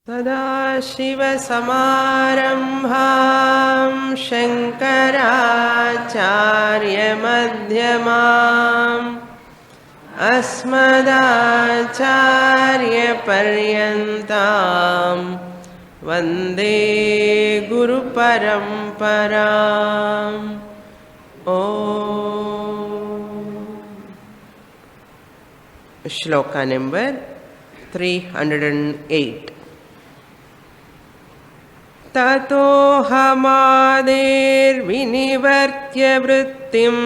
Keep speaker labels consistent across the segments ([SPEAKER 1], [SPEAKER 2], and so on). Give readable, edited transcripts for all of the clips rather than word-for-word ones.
[SPEAKER 1] सदाशिवसमारम्भां शङ्कराचार्यमध्यमाम् अस्मदाचार्यपर्यन्तां वन्दे गुरुपरम्पराम् ॐ श्लोक नंबर 308 ततोऽहमादेर्विनिवर्त्य वृत्तिम्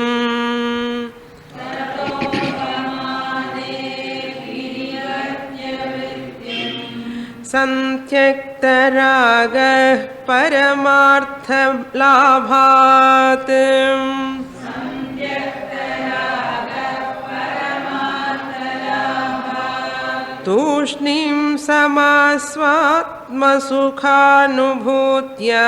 [SPEAKER 1] संत्यक्तरागः परमार्थलाभात् तूष्णीं समास्वात्मसुखानुभूत्या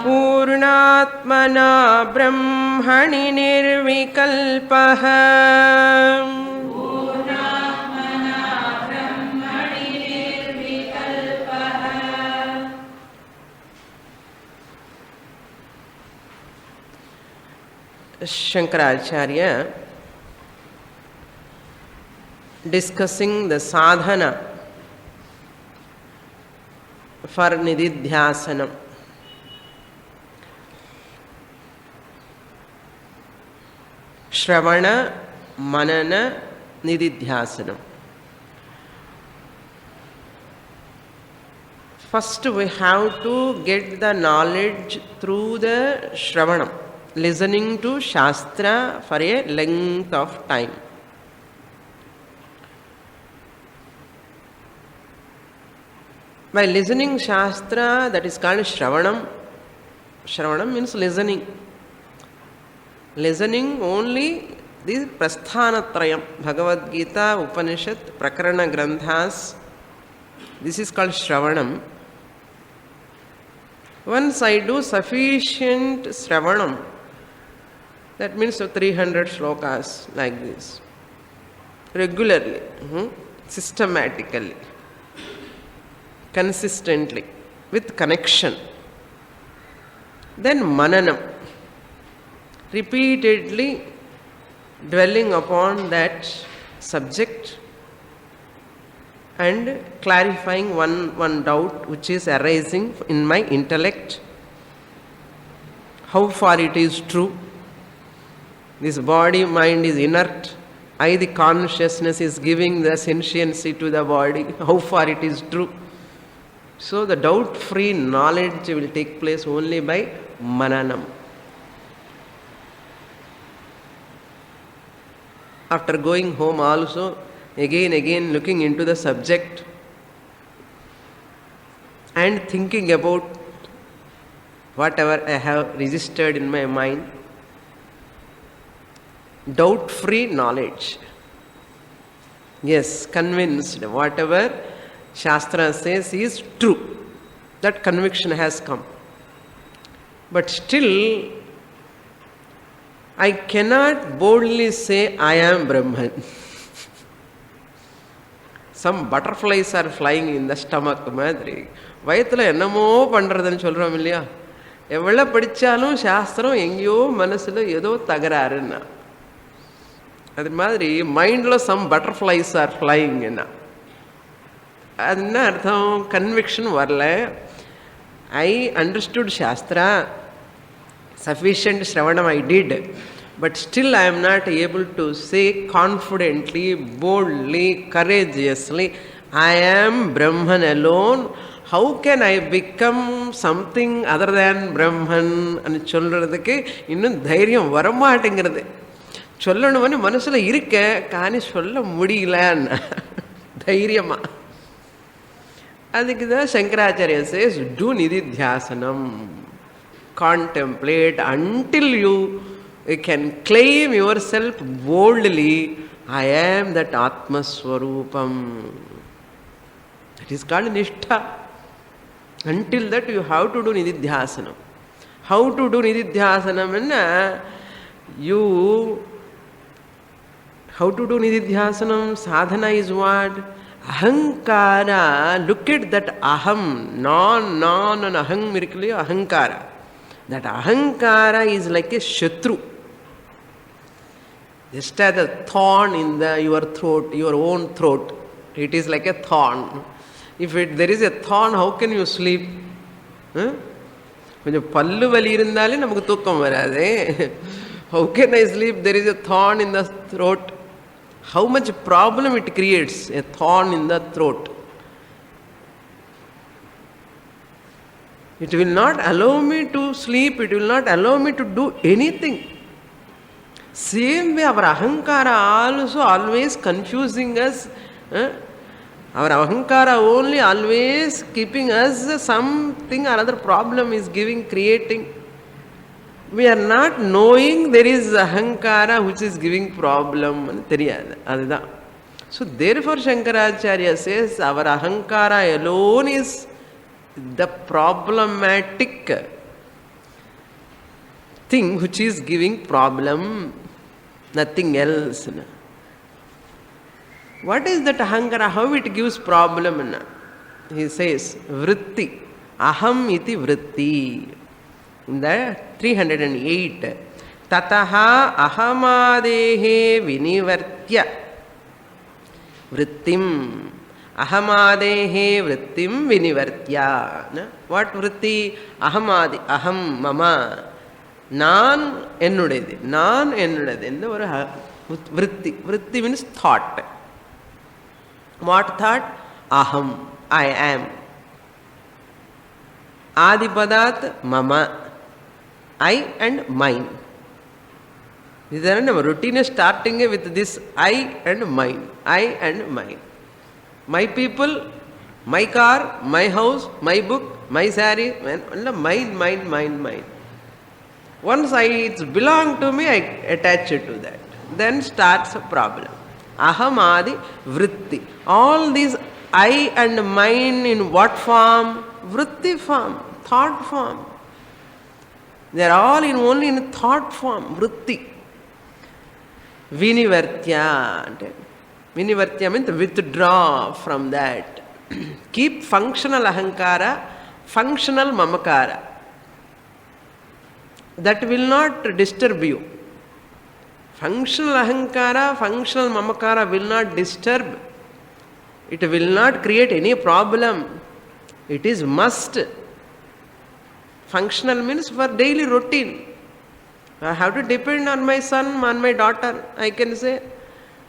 [SPEAKER 1] पूर्णात्मना ब्रह्मणि निर्विकल्पः Shankaracharya discussing the sadhana for nididhyasanam. Shravana, Manana, Nididhyasanam. First we have to get the knowledge through the Shravanam, listening to Shastra for a length of time. By listening Shastra, that is called Shravanam. Shravanam means listening. Listening only the Prasthanatrayam, Bhagavad Gita, Upanishad, Prakarana Granthas. This is called Shravanam. Once I do sufficient Shravanam, that means 300 shlokas like this, regularly, systematically, consistently, with connection. Then Mananam, repeatedly dwelling upon that subject and clarifying one doubt which is arising in my intellect, how far it is true. This body, mind is inert. I, the consciousness, is giving the sentiency to the body. How far it is true. So the doubt-free knowledge will take place only by Mananam. After going home also, again looking into the subject and thinking about whatever I have registered in my mind. Doubt-free knowledge. Yes, convinced whatever Shastra says is true. That conviction has come. But still, I cannot boldly say I am Brahman. Some butterflies are flying in the stomach மாதிரி வயத்தில் என்னமோ பண்ணுறதுன்னு சொல்கிறோம் இல்லையா? எவ்வளோ படித்தாலும் சாஸ்திரம் எங்கேயோ மனசில் ஏதோ தகராறுன்னா, அது மாதிரி மைண்டில் சம் பட்டர்ஃப்ளைஸ் ஆர் ஃப்ளையிங்னா அது என்ன அர்த்தம்? கன்விக்ஷன் வரல. ஐ அண்டர்ஸ்டுட் சாஸ்திரா, sufficient Shravanam I did, but still I am not able to say confidently, boldly, courageously, I am Brahman alone. How can I become something other than Brahman? And சொல்றதுக்கு இன்னும் தைரியம் வரமாட்டேங்கிறது. சொல்லணும்னு மனசுல இருக்க, காணி சொல்ல முடியலன்னு தைரியமா. அதுக்கு தான் Shankaracharya says, do nididhyasanam. Contemplate until you can claim yourself boldly, I am that Atma Swarupam. That is called Nishtha. Until that you have to do Nididhyasanam. How to do Nididhyasanam? You How to do nididhyasanam? Sadhana is what? Ahankara. Look at that aham. Non and ahang miracle ahankara. That ahankara is like a shatru. Just as a thorn in your throat, your own throat. It is like a thorn. If there is a thorn, how can you sleep? கொஞ்சம் பல்லு வலி இருந்தாலே நமக்கு தூக்கம் வராதே. How can I sleep? There is a thorn in the throat. How much problem it creates, a thorn in the throat. It will not allow me to sleep. It will not allow me to do anything. Same way our ahankara also always confusing us. Our ahankara only always keeping us something or other problem is creating. We are not knowing there is ahankara which is giving problem. So therefore Shankaracharya says our ahankara alone is the problematic thing which is giving problem, nothing else. What is that ahankara? How it gives problem? He says vritti, aham iti vritti. In the 308, tataha ahamadehe vinivartya vrittim. Ahamadehe vrittim vinivartya. What vritti? Ahamadi, aham mama. நான் என்னுடையது, நான் என்னுடையது என்ற ஒரு vritti. Vritti means thought. What thought? Aham, I am. Adipadat mama, I and mine. This is our routine starting with this I and mine. I and mine. My people, my car, my house, my book, my saree, mine. Once it belong to me, I attach it to that. Then starts a problem. Aham adi vritti. All these I and mine in what form? Vritti form, thought form. They are all only in thought form, vritti. Vinivartya. Vinivartya means withdraw from that. Keep functional ahankara, functional mamakara. That will not disturb you. Functional ahankara, functional mamakara will not disturb. It will not create any problem. It is must. Functional means for daily routine. I have to depend on my son, on my daughter. I can say,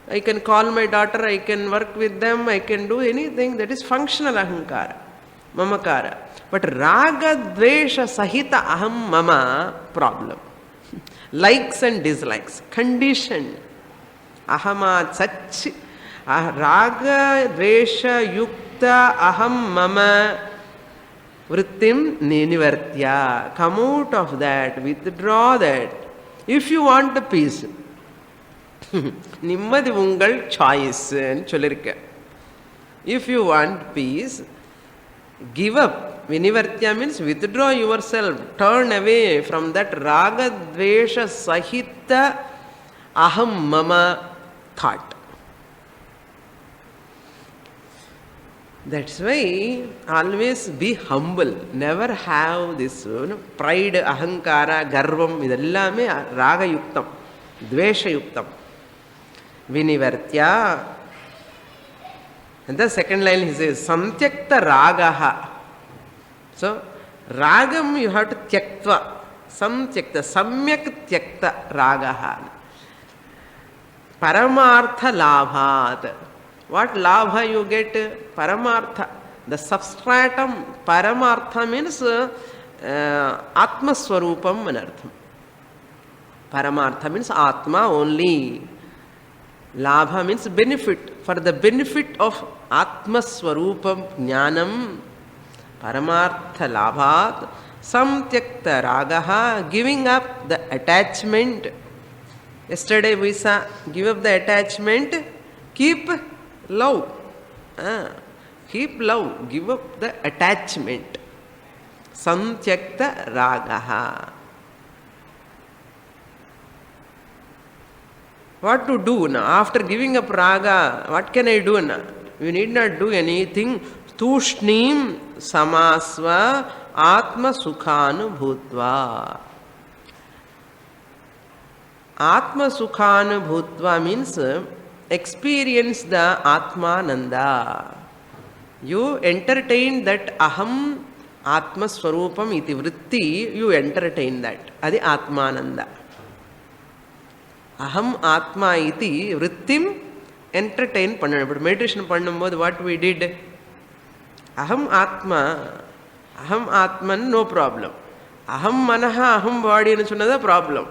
[SPEAKER 1] I can call my daughter, I can work with them, I can do anything. That is functional ahankara, mamakara. But raga dvesha sahita aham mama, problem. Likes and dislikes, conditioned. Ahama sach, raga dvesha yukta aham mama, vrittim ninivartya. Come out of that, withdraw that. If you want peace, nimmadi ungal choice nu sollirukka. If you want peace, give up. Vinivartya means withdraw yourself, turn away from that raga dvesha sahita aham mama thought. That's why always be humble. Never have this pride, ahankara, garvam. Idellame raga yuktam, dvesha yuktam. Vinivartya. And the second line he says, samtyakta ragaha. So, ragam you have to tyaktva. Samtyakta, samyak tyakta ragaha. Paramartha labhat. What labha you get? Paramartha. The substratum, paramartha means atma swarupam anartham. Paramartha means atma only. Labha means benefit. For the benefit of atma swarupam jnanam, paramartha labhat, samtyakta ragaha, giving up the attachment. Yesterday we saw, give up the attachment, keep love. Keep love, give up the attachment. Samtyakta ragaha. What to do now? After giving up raga, what can I do now? You need not do anything. Tushnim samasva atma sukhanubhutva. Atma sukhanubhutva means experience the atmananda. You entertain that aham atma swarupam iti vritti, you entertain that. Adi atmananda. Aham atma iti vrittim entertain பண்ணணும். இப்படி meditation பண்ணும்போது what we did, அகம் ஆத்மா, அகம் ஆத்மன் no problem. அகம் மனஹா அகம் பாடின்னு சொன்னதான் ப்ராப்ளம்.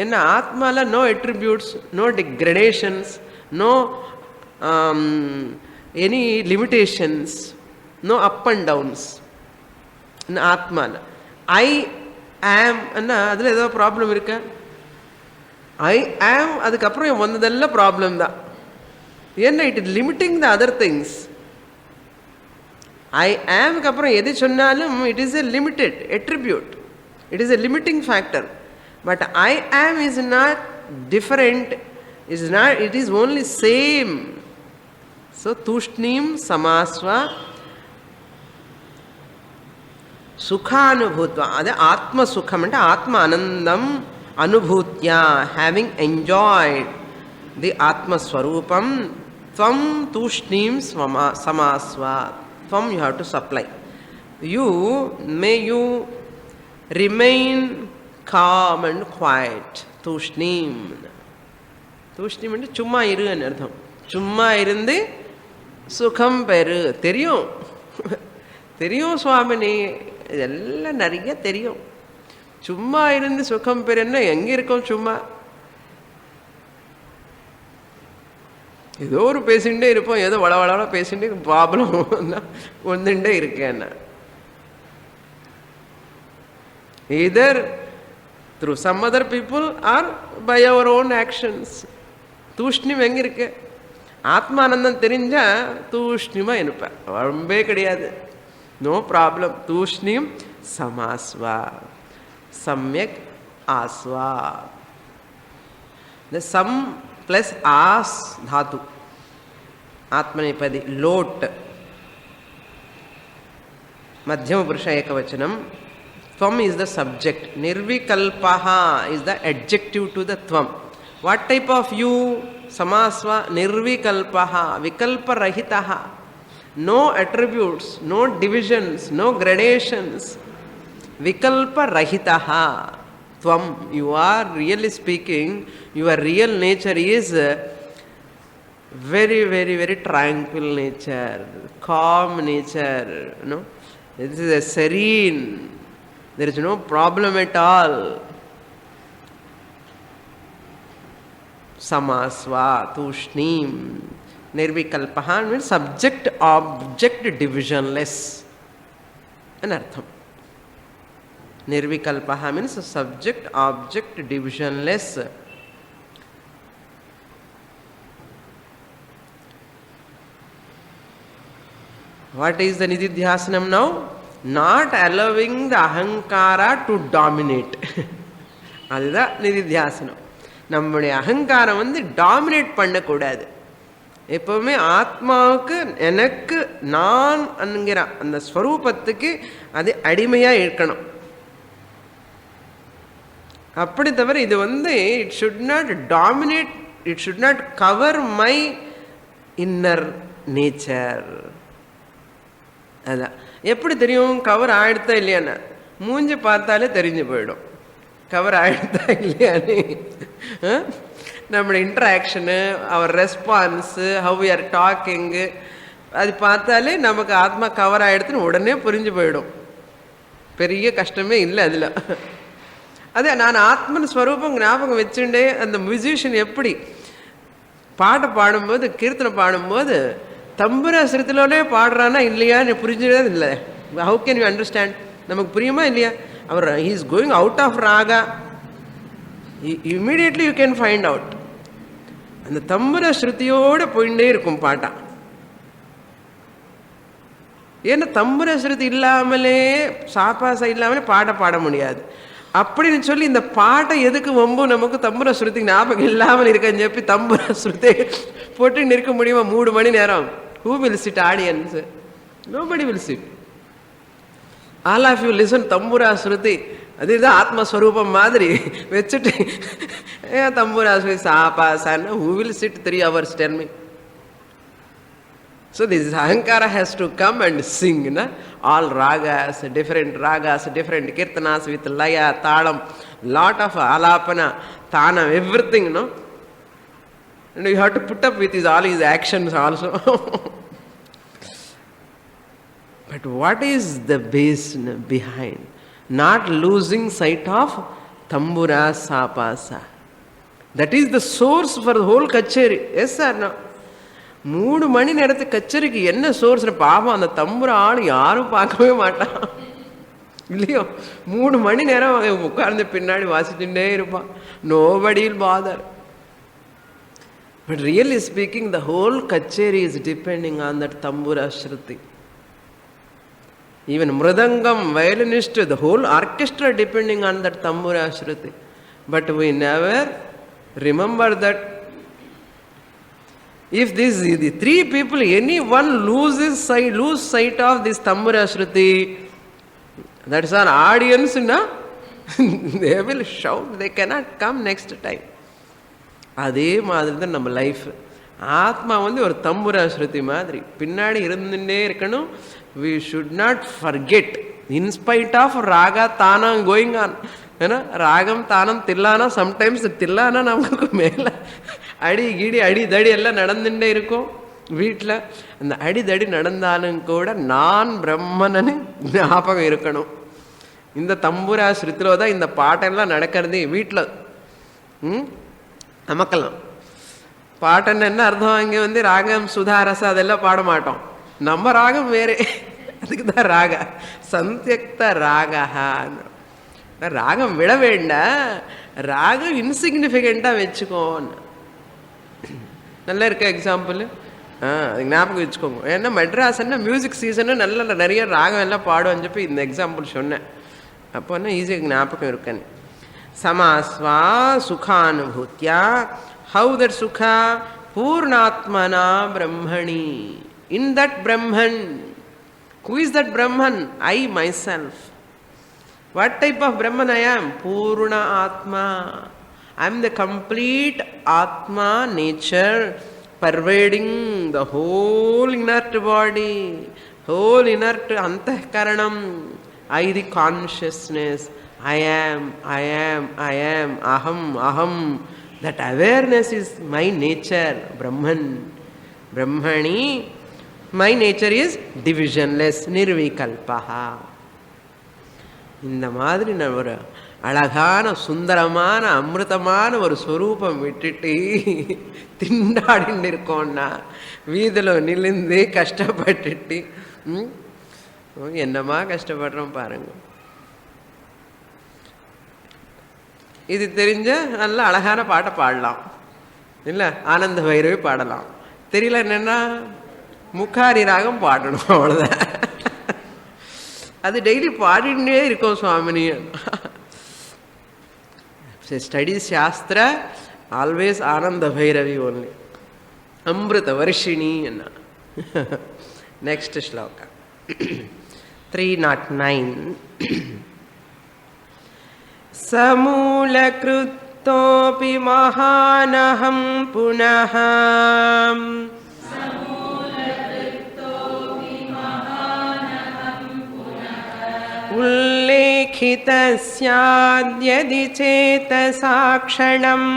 [SPEAKER 1] ஏன்னா ஆத்மாவில் no attributes, no degradations, no any limitations, no up and downs. ஆத்மாவில் ஐ ஆம் அண்ணா அதில் ஏதோ ப்ராப்ளம் இருக்கா? ஐ ஆம் அதுக்கப்புறம் வந்ததெல்லாம் ப்ராப்ளம் தான். ஏன்னா it is limiting the other things. I ஆம்க்கு அப்புறம் எது சொன்னாலும் it is a limited attribute, it is a limiting factor. But I am is not different, is not, it is only same. So தூஷ்ணீம் சமாஸ்வா சுகானுபூத்வா, அது ஆத்ம சுகம் అంటే ஆத்ம ஆனந்தம் అనుభూత్యా, having enjoyed the atma swarupam, tvam tushnim samasva. Tvam you have to supply. May you remain calm and quiet. Tushnim. Tushnim అంటే சும்மா இரு అని అర్థం. சும்மா இருந்து சுகம் பெரு. தெரியும் தெரியும் சுவாமினி, இதெல்லாம் நிறைய தெரியும். சும்மா இருந்து சுகம் பெறன்னா எங்கே இருக்கோம்? சும்மா ஏதோ ஒரு பேசிகிட்டே இருப்போம், ஏதோ வளவளவள பேசிகிட்டே ப்ராப்ளம் வந்துட்டே இருக்கேன்னா either through some other people or by our own actions. தூஷ்ணிம் எங்கே இருக்கு? ஆத்மானந்தம் தெரிஞ்சா தூஷ்ணிமா இருப்பேன், ரொம்பவே கிடையாது, நோ ப்ராப்ளம். தூஷ்ணிம் சமாஸ்வா, सम्यक आस्वा. The sum plus as dhatu, आत्मनेपदी लोट, मध्यम पुरुष एकवचनम. Tvam is the subject, nirvikalpaha is the adjective to the tvam. What type of you? Samasva nirvikalpaha, vikalpa rahitaha, no attributes, no divisions, no gradations. Vikalpa rahitaha tvam. You are really speaking, your real nature is very very very tranquil nature, calm nature, you know. This is a serene, there is no problem at all. Samasva tushnim nirvikalpaha means subject object divisionless an artham. Nirvikalpaha means subject object divisionless. What is the nididhyasanam now? Not allowing the ahankara to dominate. அதுதான் நிதித்தியாசனம். நம்முடைய அகங்காரம் dominate பண்ணக்கூடாது. எப்பவுமே ஆத்மாவுக்கு, எனக்கு, நான் என்கிற அந்த ஸ்வரூபத்துக்கு அது அடிமையாக இருக்கணும். அப்படி தவிர இது it should not dominate, it should not cover my inner nature. அதான் எப்படி தெரியும் கவர் ஆயிடுத்தா இல்லையான்னு? மூஞ்சி பார்த்தாலே தெரிஞ்சு போயிடும் கவர் ஆயிடுத்தா இல்லையான்னு. நம்மளோட interaction, our response, how we are talking, அது பார்த்தாலே நமக்கு ஆத்மா கவர் ஆகிடுதுன்னு உடனே புரிஞ்சு போயிடும். பெரிய கஷ்டமே இல்லை அதில். அதே நான் ஆத்மன் ஸ்வரூபம் ஞாபகம் வச்சுட்டே அந்த மியூசிஷியன் எப்படி பாட்டை பாடும்போது, கீர்த்தனை பாடும்போது தம்புர சிறுத்திலோலே பாடுறானா இல்லையான்னு புரிஞ்சதே இல்லை. How can you understand? நமக்கு புரியுமா இல்லையா? அவர் he is going out of raga, immediately you can find out. அந்த தம்புர ஸ்ருதியோடு போயிட்டே இருக்கும் பாட்டா. ஏன்னா தம்புர ஸ்ருதி இல்லாமலே, சாப்பாசை இல்லாமலே பாட முடியாது. அப்படின்னு சொல்லி இந்த பாட்டை எதுக்கு வம்பு நமக்கு தம்புர ஸ்ருதி ஞாபகம் இல்லாமல் இருக்கன்னு చెప్పి தம்புர ஸ்ருதி போட்டு நிற்க முடியுமா 3 மணி நேரம்? Who will sit audience? Nobody will sit. All of you listen தம்புரா ஸ்ருதி. அதுதான் ஆத்மஸ்வரூபம் மாதிரி வச்சுட்டு தம்புரா ஸ்ருதி சாப்பா சான்னா who will sit 3 hours? Tell me. So this ahankara has to come and sing, na? All ragas, different kirtanas with laya, talam, lot of alapana, tanam, everything, no? And you have to put up with all his actions also. But what is the base behind? Not losing sight of tambura sapasa. That is the source for the whole kacheri. Yes or no? 3 மணி நேரத்து கச்சேரிக்கு என்ன source? பாவம் அந்த தம்புர ஆள் யாரும் பார்க்கவே மாட்டான் இல்லையோ. 3 மணி நேரம் உட்கார்ந்து பின்னாடி வாசிச்சுட்டே இருப்பான். Nobody will bother. But really speaking, the whole kacheri is depending on that tambura shruti. Even mridangam, violinist, the whole orchestra depending on that tambura shruti. But we never remember that. If these the 3 people, any one lose sight of this tambura shruti, that's our audience, na? They will shout, they cannot come next time. அதே மாதிரி தான் நம்ம life. ஆத்மா ஒரு தம்புரா ஸ்ருதி மாதிரி பின்னாடி இருந்துட்டே இருக்கணும். We should not forget, in spite of raga tanam going on. ஏன்னா ராகம் தானம் தில்லானா, சம்டைம்ஸ் தில்லானா நமக்கு மேலே அடி கிடி அடி தடி எல்லாம் நடந்துட்டே இருக்கும் வீட்டில். அந்த அடிதடி நடந்தாலும் கூட நான் பிரம்மனன்னு ஞாபகம் இருக்கணும். இந்த தம்புரா ஸ்ருத்தில தான் இந்த பாட்டெல்லாம் நடக்கிறது வீட்டில். நமக்கெல்லாம் பாட்டுன்னு என்ன அர்த்தம்? இங்கே ராகம் சுதாரசம் அதெல்லாம் பாட மாட்டோம். நம்ம ராகம் வேறே, அதுக்கு தான் ராக சந்தியக்த ராகா. ராகம் விட வேண்டாம், ராகம் இன்சிக்னிஃபிகண்ட்டாக வச்சுக்கோன்னு. நல்லா இருக்க எக்ஸாம்பிள் அதுக்கு ஞாபகம் வச்சுக்கோங்க. ஏன்னா மெட்ராஸ்ன்னா மியூசிக் சீசனு நல்ல நிறைய ராகம் எல்லாம் பாடுவேன்னு சொல்லி இந்த எக்ஸாம்பிள் சொன்னேன். அப்போ என்ன ஈஸியாக ஞாபகம் இருக்கேன்னு. சமாஸ்வா சுகானுபூத்தியா. ஹவு தட் சுகா? பூர்ணாத்மனா பிரம்மணி. In that Brahman. Who is that Brahman? I myself. What type of Brahman I am? Purna Atma. I am the complete Atma nature pervading the whole inert body, whole inert antahkaranam. I the consciousness. I am, aham. That awareness is my nature, Brahman. Brahmani. My nature is divisionless, nirvikalpaha. இந்த மாதிரி நான் ஒரு அழகான சுந்தரமான அமிர்தமான ஒரு ஸ்வரூபம் விட்டுட்டு திண்டாடின்னு இருக்கோன்னா வீதியில் நிலிந்து கஷ்டப்பட்டுட்டு என்னமா கஷ்டப்படுறோம் பாருங்க. இது தெரிஞ்ச நல்ல அழகான பாட்டை பாடலாம் இல்லை, ஆனந்த பைரவி பாடலாம். தெரியல என்னன்னா முக்காரி ராகம் பாடணும், அவ்வளோதான். அது டெய்லி பாடினே இருக்கோம் சுவாமினி. ஸ்டடி சாஸ்திர ஆல்வேஸ் ஆனந்த பைரவி ஓன்லி. அமிர்த வருஷிணி என்ன. நெக்ஸ்ட் ஸ்லோகா 309. சமூலக்ருத்தோபி மகானஹம் புனஹ उल्लेखितस्याद्यदि चेतसा क्षणम्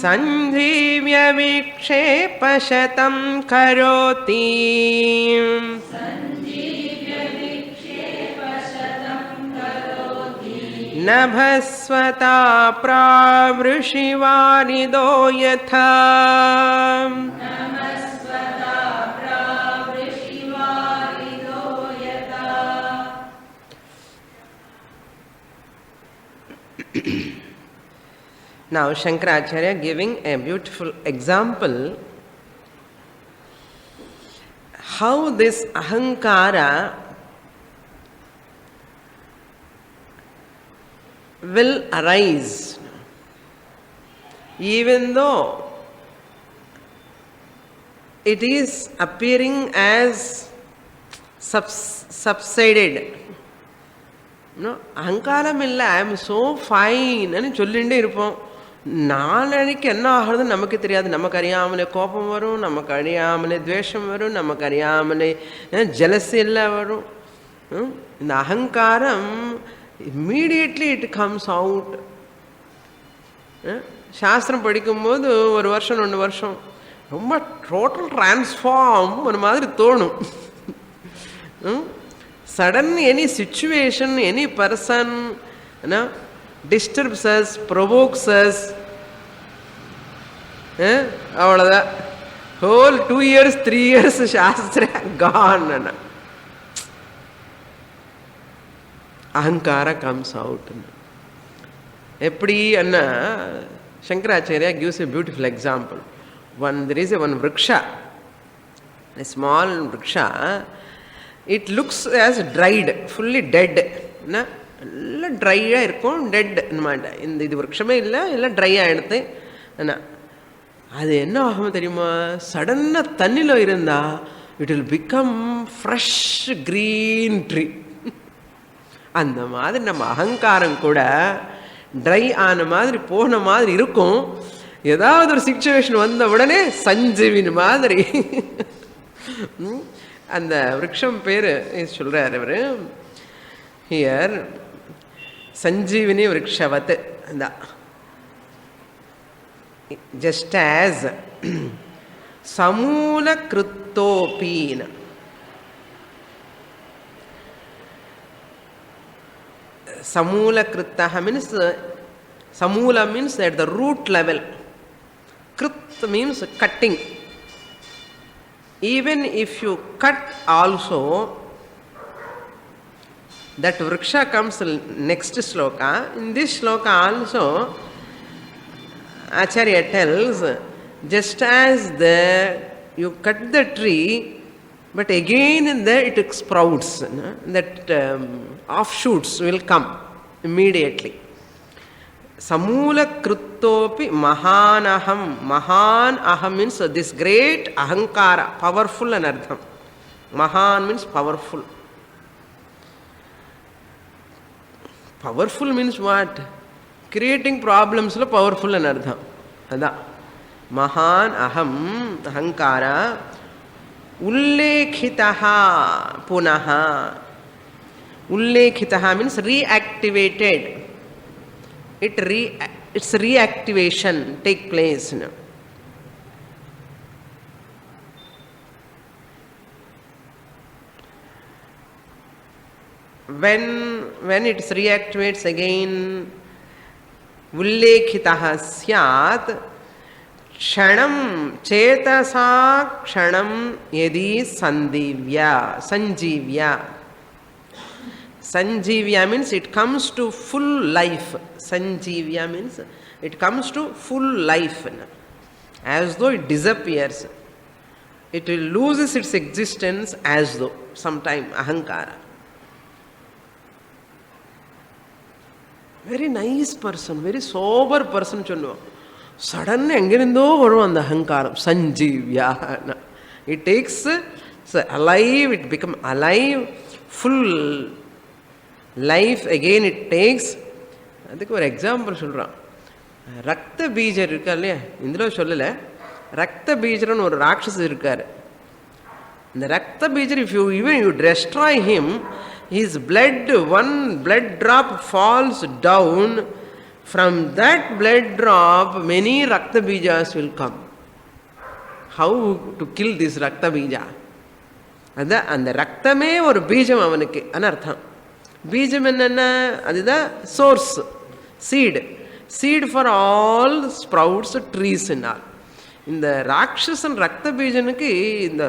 [SPEAKER 1] सञ्जीव्य विक्षेपशतं करोति नभस्वता प्रावृषिवारिदो यथा. Now Shankaracharya giving a beautiful example how this ahankara will arise, even though it is appearing as subsided. அகங்காரம் இல்லை, ஐ எம் ஸோ ஃபைன்னு சொல்லிகிட்டே இருப்போம். நாளைக்கு என்ன ஆகிறதுன்னு நமக்கு தெரியாது. நமக்கு அறியாமலே கோபம் வரும், நமக்கு அறியாமலே துவேஷம் வரும், நமக்கு அறியாமலே ஜெலசி எல்லாம் வரும். இந்த அகங்காரம் இம்மீடியட்லி இட் கம்ஸ் அவுட். சாஸ்திரம் படிக்கும்போது ஒரு வருஷம் 2 வருஷம் ரொம்ப டோட்டல் டிரான்ஸ்ஃபார்ம் ஒரு மாதிரி தோணும். Sudden any situation, any person disturbs us, provokes us, அவ்வளோதான். ஹோல் 2 years 3 years சாஸ்திர gone. அகங்கார comes out. எப்படி அண்ணா Shankaracharya gives a beautiful example. There is one vriksha, a small vriksha. It looks as dried, fully dead. எல்லாம் ட்ரையாக இருக்கும், dead மாட்டேன். இது விருட்சமே இல்லை, எல்லாம் ட்ரையாக எடுத்து. அது என்ன ஆகும் தெரியுமா? சடனாக தண்ணியில் இருந்தால் it will become fresh green tree. அந்த மாதிரி நம்ம அகங்காரம் கூட ட்ரை ஆன மாதிரி போன மாதிரி இருக்கும். ஏதாவது ஒரு சிச்சுவேஷன் வந்த உடனே சஞ்சீவின் மாதிரி. அந்த விருட்சம் பேர் சொல்கிறார் இவர் ஹியர், சஞ்சீவினி விருட்சவத். ஜஸ்ட் ஆஸ் சமூல கிருத்தோபீன. Samula krittaha means, samula means at the root level. Krit means cutting. Even if you cut also, that vriksha comes next sloka. In this sloka also, Acharya tells, just as you cut the tree, but again in there it sprouts. That offshoots will come immediately. Samula kruttopi mahanaham. Mahan aham means this great ahankara, powerful and ardham. Mahan means powerful. Powerful means what? Creating problems la powerful and ardham. Ada mahan aham ahankara ullekitaha punaha. Ullekitaha means reactivated. Its reactivation take place. When it reactivates again, ullekitaha syat kshanam chetasa kshanam yadi sanjivya. Sanjivya means it comes to full life. Sanjivya means it comes to full life. As though it disappears. It will loses its existence as though sometime. Ahankara. Very nice person, very sober person சொல்லுவோம். Sudden எங்கிருந்தோ வரும் அந்த அகங்காரம். சஞ்சீவ்யா. It takes alive, it become alive, full life again it takes. அதுக்கு ஒரு example சொல்கிறான். ரத்த பீஜர் இருக்கா இல்லையா, இதில் சொல்லலை. ரத்த பீஜர்னு ஒரு ராட்சஸ் இருக்கார். இந்த ரத்த பீஜர், if you destroy him, his blood, one blood drop falls down. From that blood drop many rakta bijas will come. How to kill this rakta bija? அந்த ரத்தமே ஒரு பீஜம் அவனுக்கு அனர்த்தம். பீஜம் என்னென்ன? அதுதான் source, seed for all sprouts trees. இந்த ராட்சசன் ரத்த பீஜனுக்கு இந்த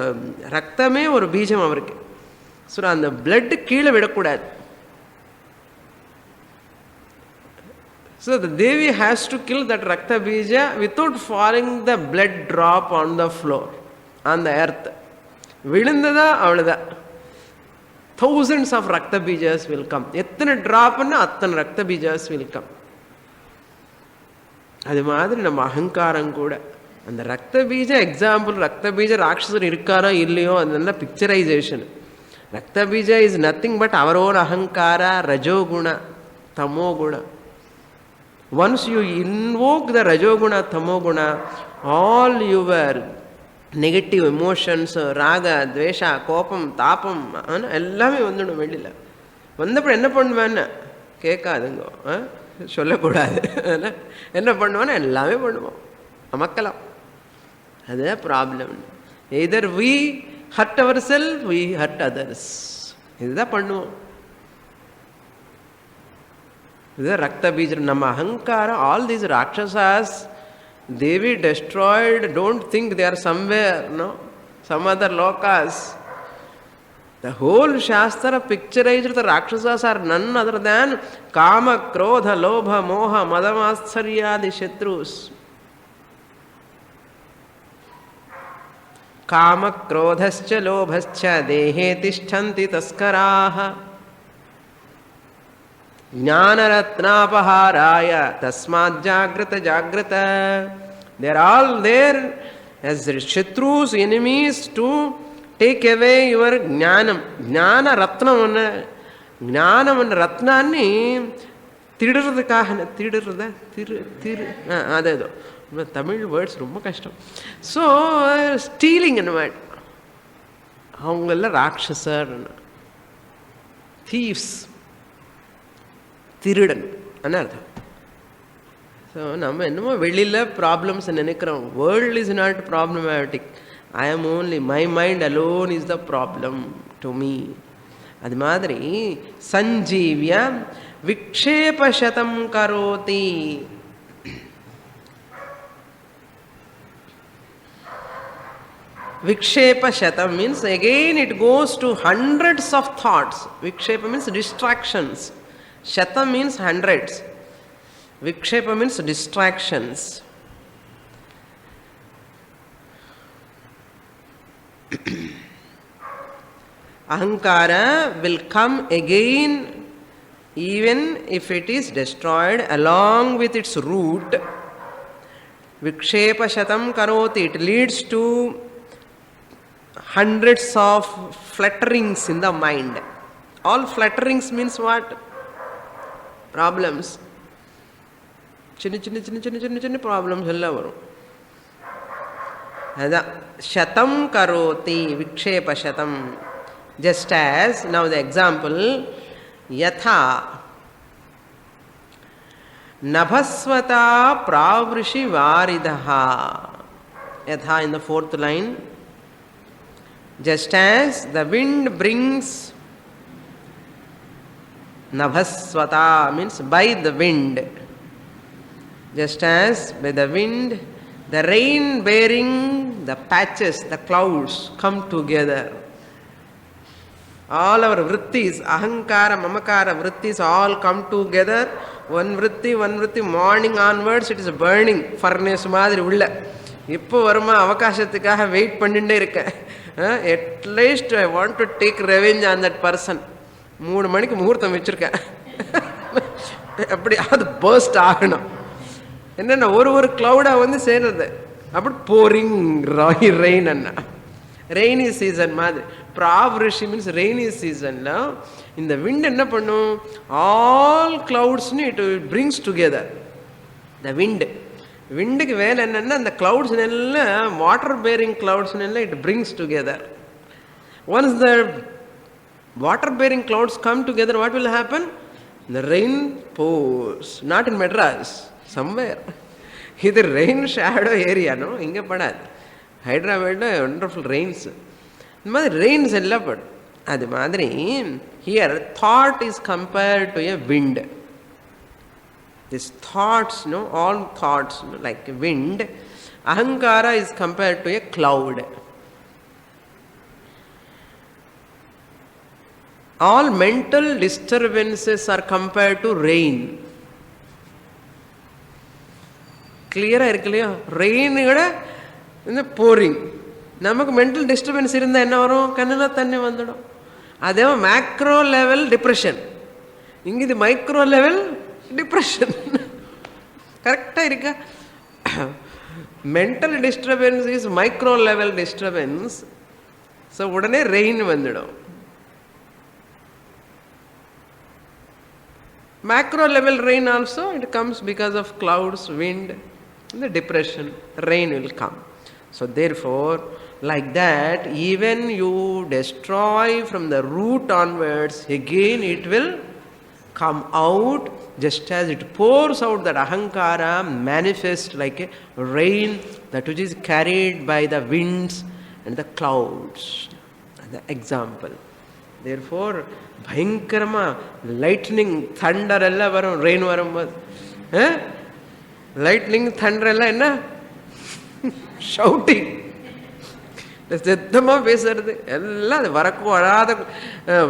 [SPEAKER 1] ரத்தமே ஒரு பீஜம் அவருக்கு. ஸோ அந்த பிளட் கீழே விடக்கூடாது. So the Devi has to kill that Rakta Bija without falling the blood drop on the floor, on the earth. விழுந்ததா அவ்வளோதான். thousands of ரக்த பீஜாஸ் will come. எத்தனை ட்ராப்னா அத்தனை ரக்த பீஜாஸ் will come. அது மாதிரி நம்ம அகங்காரம் கூட அந்த ரக்த பீஜ எக்ஸாம்பிள். ரக்த பீஜ ராட்சசர் இருக்காரோ இல்லையோ அதனால picturisation. Raktabija is nothing but our own அகங்கார, ரஜோகுண, தமோகுண. ஒன்ஸ் யூ இன்வோக் த ரஜோகுண தமோகுண, ஆல் யுவர் நெகட்டிவ் எமோஷன்ஸ், ராக, துவேஷா, கோபம், தாபம் எல்லாமே வந்துடும் வெளியில். வந்தப்பறம் என்ன பண்ணுவேன்னு கேட்காதுங்க, சொல்லக்கூடாது. என்ன பண்ணுவோன்னு எல்லாமே பண்ணுவோம், அமக்கலாம். அதுதான் problem. Either we hurt our self, we hurt others. இதுதான் பண்ணுவோம். இதுதான் ரக்த பீஜம். நம்ம அகங்காரம், ஆல் தீஸ் ராட்சசாஸ், they be destroyed. Don't think they are somewhere, no, some other lokas. The whole Shastra picturized the Rakshasas are none other than Kama, Krodha, Lobha, Moha, Madamatsarya, Shatrus. Kama, Krodhascha, Lobhascha, Dehe Tishtanti Taskaraha. Jnanaratnapaharaya tasmad jagrata jagrata. They are all there as shatrus, enemies, to take away your jnanam. Jnana ratnam. Jnanam and ratnani tidirudukkaga, tidirudha, adado. Tamil words romba kashtam. So stealing ennu avangalla rakshasar, thieves, திருடன் அர்த்தம். So நம்ம என்னமோ வெளியில் problems நினைக்கிறோம். World is not problematic. I am only, my mind alone is the problem to me. அது மாதிரி சஞ்சீவிய விக்ஷேபசதம் கரோதி. Vikshepa means again it goes to hundreds of thoughts. Vikshepa means distractions. Shatam means hundreds. Vikshepa means distractions. Ahankara will come again even if it is destroyed along with its root. Vikshepa shatam karoti. It leads to hundreds of flutterings in the mind. All flutterings means what? Problems. சின்ன problems எல்லாம் வரும். அதுதான் சதம் கரோதி, விக்ஷேப சதம். Just as now the example, யதா நபஸ்வதா பிராவ்ருஷி வாரிதஹா. யதா in the fourth line. Just as the wind brings, Nabhasvata means by the wind. Just as by the wind, the rain bearing the patches, the clouds come together. All our vrittis, ahankara, mamakara vrittis all come together. One vritti, morning onwards it is burning furnace மாதிரி உள்ள. இப்போ வருமா அவகாசத்துக்காக wait பண்ணிட்டே இருக்கேன். At least I want to take revenge on that person. 3 மணிக்கு முகூர்த்தம் வச்சிருக்கேன். அப்படி அது பர்ஸ்ட் ஆகணும். என்னென்ன ஒரு கிளவுடா வந்து சேர்றது. அப்படி போரிங் ரெயின் அண்ணா, ரெய்னி சீசன் மாதிரி. பிராவ்ரிஷி மீன்ஸ் ரெய்னி சீசன்ல இந்த விண்ட் என்ன பண்ணும், ஆல் கிளவுட்ஸ்னு இட் பிரிங்ஸ் டுகெதர். த விண்டுக்கு வேலை என்னன்னா அந்த கிளவுட்ஸ் எல்லாம், வாட்டர் பேரிங் கிளவுட்ஸ் எல்லாம் it brings together. Once the water bearing clouds come together, what will happen? The rain pours. Not in Madras, somewhere. Either rain shadow area, no? Inga padad. Hyderabad wonderful rains. The மாதிரி rains எல்லாம் படும். அது மாதிரி here thought is compared to a wind. These thoughts, no, all thoughts, no, like wind. Ahankara is compared to a cloud. All mental disturbances are compared to rain. Clear ah irukliya? Rain kuda pouring, நமக்கு mental disturbance இருந்தால் என்ன வரும்? கண்ணில் தண்ணி வந்துடும். அதே macro level depression, இங்கே இது மைக்ரோ லெவல் டிப்ரெஷன். கரெக்டாக இருக்கா? Mental disturbance is micro level disturbance. So உடனே ரெயின் வந்துடும். Macro level rain also, it comes because of clouds, wind, the depression, rain will come. So therefore, like that, even you destroy from the root onwards, again it will come out, just as it pours out, that ahankara manifests like a rain, that which is carried by the winds and the clouds. The example. Therefore, பயங்கரமா lightning Thunder எல்லாம் வரும் rain வரும்போது. Lightning Thunder எல்லாம் என்ன? Shouting, சத்தமாக பேசுறது எல்லாம். அது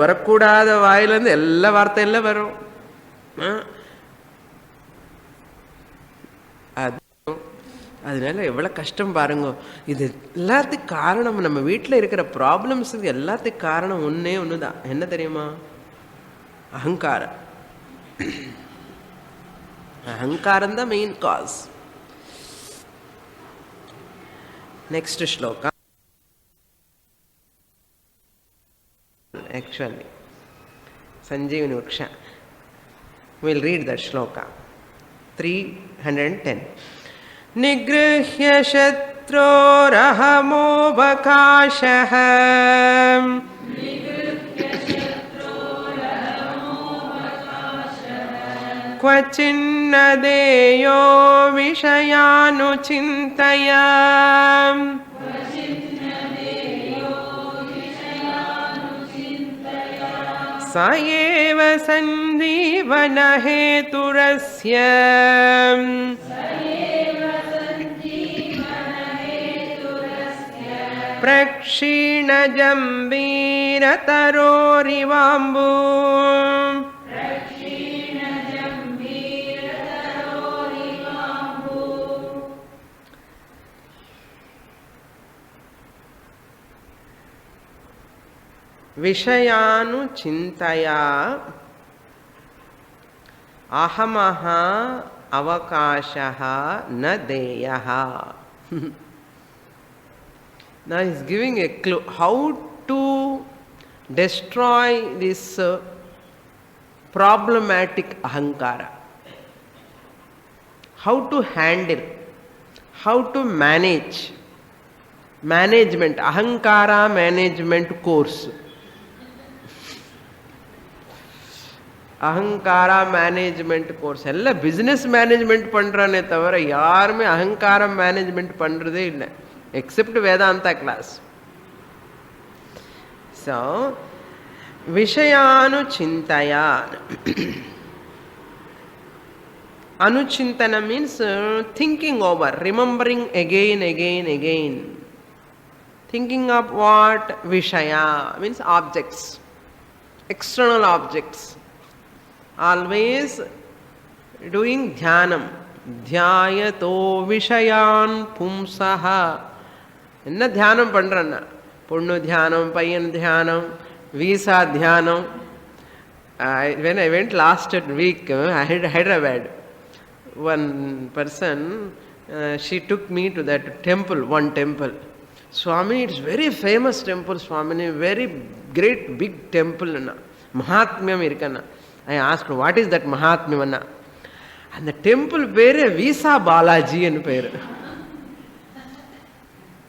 [SPEAKER 1] வரக்கூடாத வாயிலேருந்து எல்லா வார்த்தையெல்லாம் வரும். அதனால எவ்வளோ கஷ்டம் பாருங்க. இது எல்லாத்துக்கும் காரணம், நம்ம வீட்டில் இருக்கிற ப்ராப்ளம்ஸ் எல்லாத்துக்கும் காரணம் ஒன்றே ஒன்று தான். என்ன தெரியுமா? அகங்காரம். அகங்காரம் தான் main cos. Next shloka. Actually, Sanjeevani Vriksha. We'll read that shloka. 310. निगृह्य शत्रोरहमोऽवकाशः क्वचिन्न देयो विषयानुचिन्तया स एव सञ्जीवनहेतुरस्य प्रक्षीणजम्बीरतरोरिवाम्बु विषयानुचिन्तया अहमः अवकाशः न देयः. Now he is giving a clue how to destroy this problematic ahankara, how to handle, how to management, ahankara management course. அகங்காரா management course எல்லாம் business management பண்ணுறானே தவிர யாருமே அகங்காரம் மேனேஜ்மெண்ட் பண்ணுறதே இல்லை, எக்ஸெப்ட் வேதாந்தா கிளாஸ். ஸோ விஷயானுச்சிந்தயா, anuchintana means thinking over, remembering again. Thinking of what? Vishaya means objects, external objects. Always doing dhyanam. Dhyayato vishayan pumsaha. என்ன தியானம் பண்ணுறேன்னா, பொண்ணு தியானம், பையன் தியானம், visa தியானம். When I went last week, Hyderabad, one person, she took me to that temple, one temple. Swami, it's very famous temple, Swami, very great big temple. Mahatmyam irukana. I asked, what is that Mahatmyam? And the temple pere Visa Balaji and pere.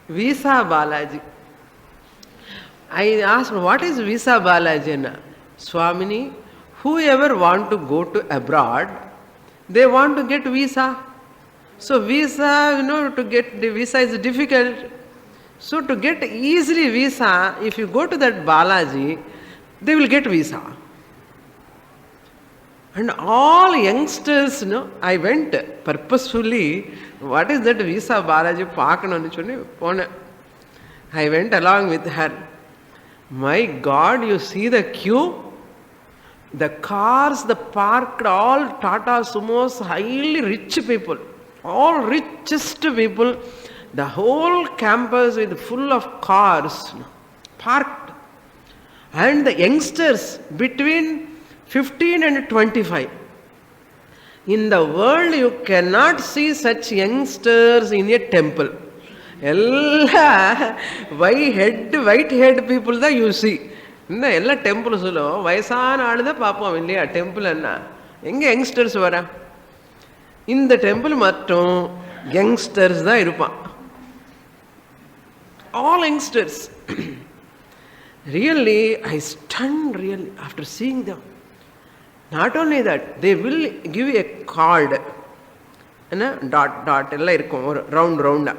[SPEAKER 1] Visa Balaji. I asked, what is Visa Balaji? Swamini, whoever want to go to abroad, they want to get visa. So visa, to get the visa is difficult. So to get easily visa, if you go to that Balaji, they will get visa. And all youngsters, I went purposefully, what is that Visa Balaji Park? I went along with her. My God, you see the queue? The cars, the parked, all Tata Sumos, highly rich people, all richest people, The whole campus with full of cars parked, and the youngsters between 15 and 25. In the world you cannot see such youngsters in a temple. ಎಲ್ಲ white head people தான் you see. இன்னும் எல்லா டெம்பிள்ஸிலும் வயசான ஆள் தான் பார்ப்போம் இல்லையா temple என்ன. எங்கே யங்ஸ்டர்ஸ் வர? இந்த டெம்பிள் மட்டும் யங்ஸ்டர்ஸ் தான் இருப்பான். All youngsters. Really, I stunned really after seeing them. Not only that, they will give a card. Dot எல்லாம் இருக்கும் ஒரு ரவுண்டா.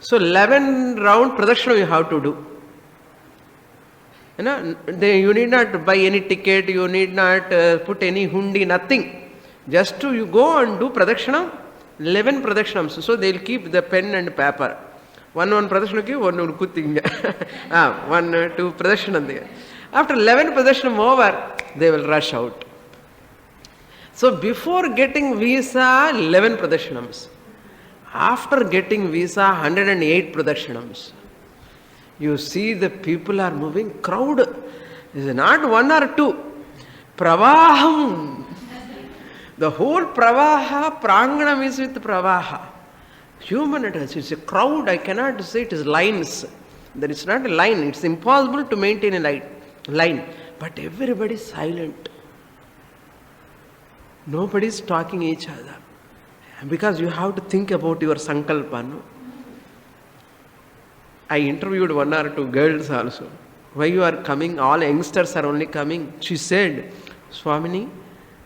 [SPEAKER 1] So 11 round pradakshina you have to do. You need not buy any ticket, you need not put any hundi, nothing. Just to you go and do pradakshina, 11 pradakshinams. So they will keep the pen and paper. One pradakshina ki one kuttinga. 1 2 pradakshina there. After 11 pradakshina over, they will rush out. So before getting visa, 11 pradakshinaams. After getting visa, 108 pradakshinams. You see the people are moving, crowd. Is not 1 or 2. Pravaham. The whole pravaha, pranganam is with pravaha. Human it is. It's a crowd. I cannot say it is lines. There is not a line. It's impossible to maintain a line. But everybody is silent. Nobody is talking each other. Because you have to think about your sankalpa. No? I interviewed 1 or 2 girls also. Why you are coming? All youngsters are only coming. She said, Swamini,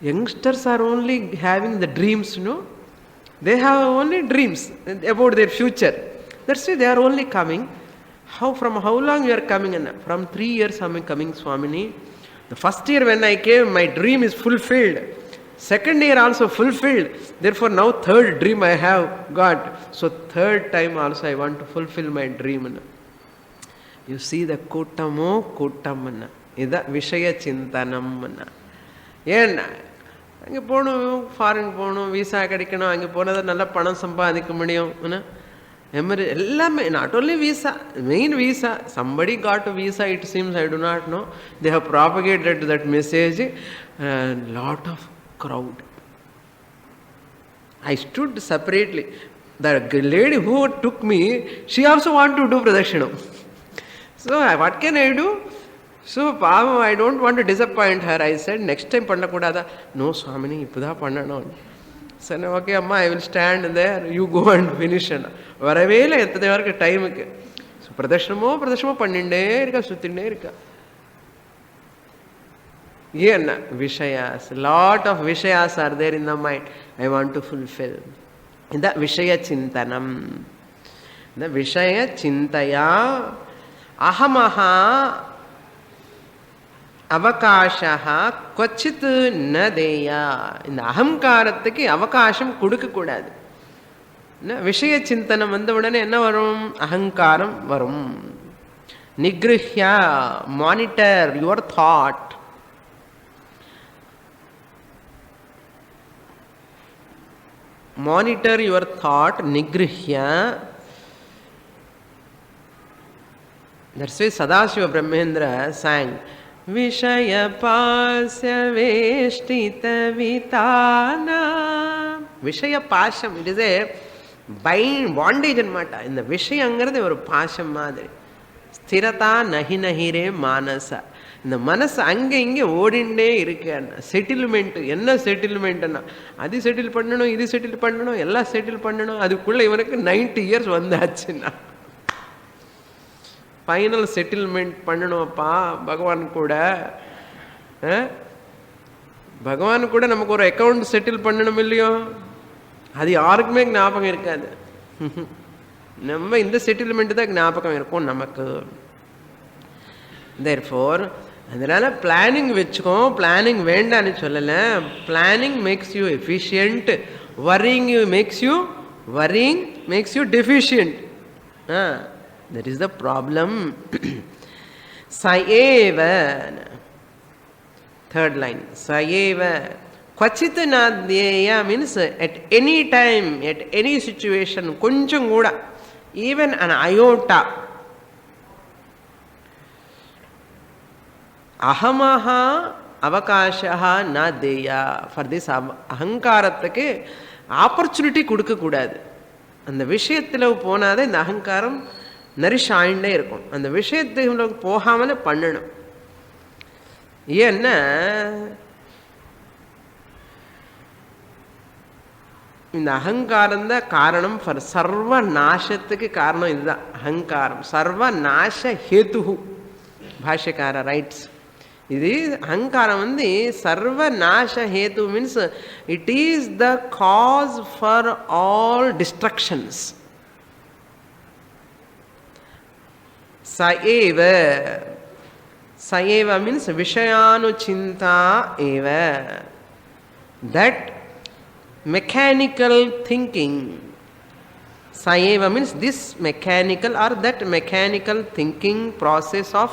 [SPEAKER 1] youngsters are only having the dreams, no? They have only dreams about their future. That's why they are only coming. From how long you are coming? From 3 years I am coming, Swamini. The first year when I came, my dream is fulfilled. Second year also fulfilled. Therefore now third dream I have got. So third time also I want to fulfill my dream. You see the kutamo kutamana. Ida Vishaya Chintanam. ஏன்னா அங்கே போகணும், foreign போகணும், visa கிடைக்கணும், அங்கே போனால் நல்லா பணம் சம்பாதிக்க முடியும். எல்லாமே not only visa, main visa. Somebody got visa it seems, I do not know. They have propagated that message. Lot of crowd. I stood separately. The lady who took me, she also wanted to do pradakshina. So what can I do? So I don't want to disappoint her. I said, next time panna kodada. No Swamini, ipudha pannano. So okay amma, I will stand there, you go and finish. Varavela ettade varku time ku. So pradakshina panninde irka suttinde irka. Yena Vishayas, lot of Vishayas are there in the mind. I want to fulfill. In the Vishaya Chintanam. The Vishaya Chintaya Ahamaha Avakashaha Kvachit Nadeya. In the Ahamkarataki Avakasham Kudukku Kudadu. Vishaya Chintanam vandavadane enna varum? Ahankaram varum. Nigrihya, monitor your thought. Monitor your thought, nigrihya. That's why Sadashiva Brahmendra sang Vishaya pasya veshtita vitana. Vishaya pasham, it is a bondage anamata. In the Vishayangarade or pasham madri. Sthirata nahi nahi re manasa. இந்த மனசு அங்கே இங்கே ஓடிண்டே இருக்கு. Settlement, என்ன செட்டில்மெண்ட்னா அது settle பண்ணணும், இது settle பண்ணணும், எல்லாம் செட்டில் பண்ணணும். அதுக்குள்ளே இவனுக்கு 90 years வந்தாச்சுன்னா ஃபைனல் செட்டில்மெண்ட் பண்ணணும்ப்பா. பகவான் கூட நமக்கு ஒரு அக்கௌண்ட் செட்டில் பண்ணணும் இல்லையோ? அது யாருக்குமே ஞாபகம் இருக்காது. நம்ம இந்த செட்டில்மெண்ட் தான் ஞாபகம் இருக்கும் நமக்கு. Therefore, அதனால பிளானிங் வச்சுக்கோ. பிளானிங் வேண்டான்னு சொல்லலை. Planning makes you efficient. Worrying makes you deficient. That is the problem. Saeva. Third line. Saeva. Kvachit nadyeya means at any time, at any situation, koncham kuda. even an iota. Ahamaha avakashaha na deya. For this ahankaratthukku opportunity கொடுக்க கூடாது. அந்த விஷயத்தில் போனாதே இந்த அகங்காரம் nourish ஆயிண்டே இருக்கும். அந்த விஷயத்துக்கு போகாமலே பண்ணணும். ஏன்னா இந்த அகங்காரம் தான் காரணம். ஃபார் சர்வ நாசத்துக்கு காரணம் இதுதான் அகங்காரம். சர்வ நாச ஹேத்து பாஷ்யக்கார ரைட்ஸ். இது அகங்காரம் வந்து சர்வ நாச ஹேத்து means it is the cause for all destructions. சஏவ சஏவ மீன்ஸ் விஷயானுசிந்தா ஏவ. That mechanical thinking. Saeva means this mechanical or that mechanical thinking process of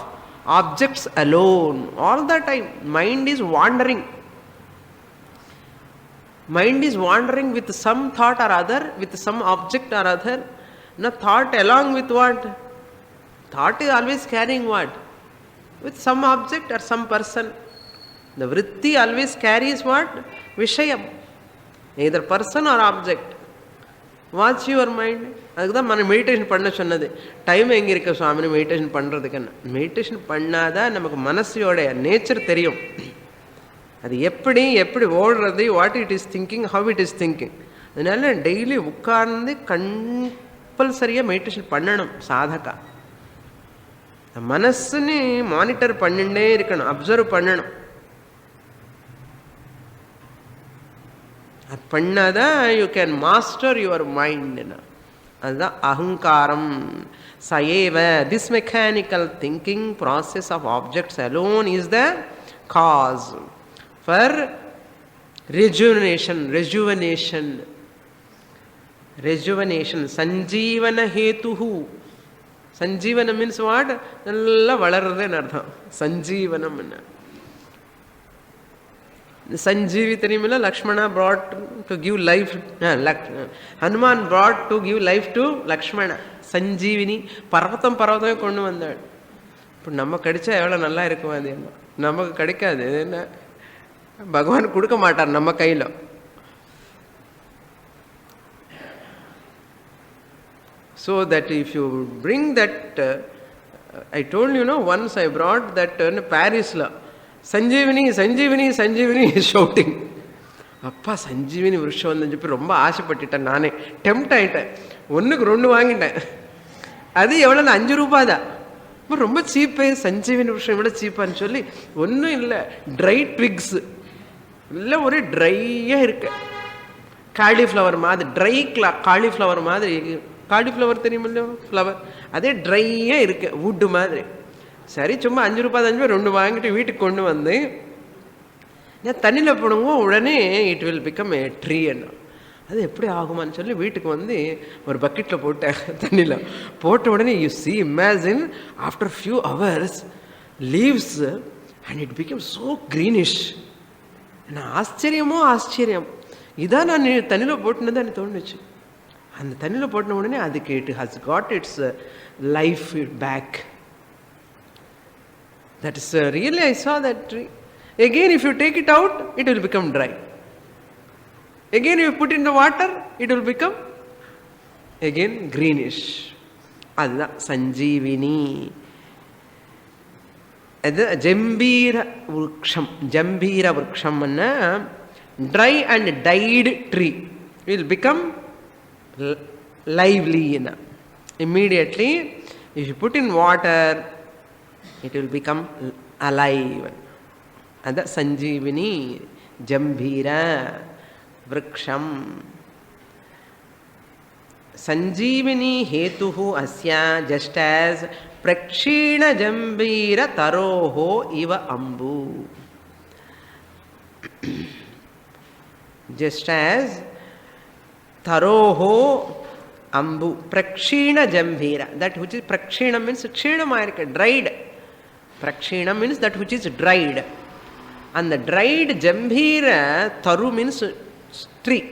[SPEAKER 1] objects alone. All the time mind is wandering. Mind is wandering with some thought or other, with some object or other. No thought along with what? Thought is always carrying what? With some object or some person. The vritti always carries what? Vishayam. Either person or object. Watch your mind. அதுக்கு தான் நம்ம meditation பண்ண சொன்னது. Time எங்கே இருக்க சுவாமின்னு meditation பண்ணுறதுக்குன்னு. Meditation பண்ணாதான் நமக்கு மனசோட நேச்சர் தெரியும். அது எப்படி எப்படி ஓடுறது, what it is thinking, how it is thinking. அதனால டெய்லி உட்கார்ந்து கம்பல்சரியாக மெடிடேஷன் பண்ணணும் சாதகா. மனசுன்னு மானிட்டர் பண்ணிட்டே இருக்கணும், அப்சர்வ் பண்ணணும். அது பண்ணாதான் you can master your mind. அதுதான் அகங்காரம். சயேவ this mechanical thinking process of objects alone is the cause for rejuvenation. Rejuvenation rejuvenation சஞ்சீவன ஹேத்து. சஞ்சீவனம் மீன்ஸ் வாட்? நல்லா வளர்றதுன்னு அர்த்தம். சஞ்சீவனம் என்ன? Sanjeevi தெரியுமில்ல? Lakshmana brought to give life, Hanuman brought to give life to Lakshmana. Sanjeevani Parvatham பர்வத்தமே கொண்டு வந்தாள். இப்போ நம்ம கிடைச்சா எவ்வளோ நல்லா இருக்கும். அது என்ன நமக்கு கிடைக்காது. என்ன பகவான் கொடுக்க மாட்டார் நம்ம கையில். So that if you bring that, I told you, once I brought that in Paris-la, Sanjeevani Sanjeevani Sanjeevani shouting. அப்பா சஞ்சீவினி விருஷம் வந்து சொல்லி ரொம்ப ஆசைப்பட்டுட்டேன். நானே டெம்ப்ட் ஆகிட்டேன். 1க்கு 2 வாங்கிட்டேன். அது எவ்வளோ? 5 ரூபாய் தான். ரொம்ப சீப்பு. சஞ்சீவினி விருஷம் எவ்வளோ சீப்பான்னு சொல்லி ஒன்றும் இல்லை, ட்ரை ட்விக்ஸ் இல்லை, ஒரே ட்ரையாக இருக்கு. காலிஃப்ளவர் மாதிரி ட்ரை காலிஃப்ளவர் மாதிரி. காலிஃப்ளவர் தெரியுமில்ல? ஃப்ளவர் அதே ட்ரையாக இருக்கு, வுட்டு மாதிரி. சரி சும்மா 5 ரூபாய் 5 ரூபாய் 2 வாங்கிட்டு வீட்டுக்கு கொண்டு வந்து நான் தண்ணியில் போடுவோம். உடனே it will become a tree. என்ன அது எப்படி ஆகுமான்னு சொல்லி வீட்டுக்கு வந்து ஒரு பக்கெட்டில் போட்டேன். தண்ணியில் போட்ட உடனே you see imagine after few hours leaves and it become so greenish. நான் ஆச்சரியமோ ஆச்சரியம். இதான் நான் தண்ணியில் போட்டுன்னு தான் தோணுச்சு. அந்த தண்ணியில் போட்டின உடனே அதுக்கு it has got its life back. That is really, I saw that tree. Again, if you take it out, it will become dry. Again, if you put in the water, it will become again greenish. Adha sanjeevini. Adha jambira vruksham. Jambira vruksham anna dry and dyed tree will become lively. Immediately, if you put in water, it will become alive. And that sanjeevini jambira vruksham. Sanjeevini hetuhu asya just as prakshina jambira taroho iva ambu. Just as taroho ambu prakshina jambira. That which is prakshina means kshinam dried. Prakshina means that which is dried. And the dried jambira, taru means tree.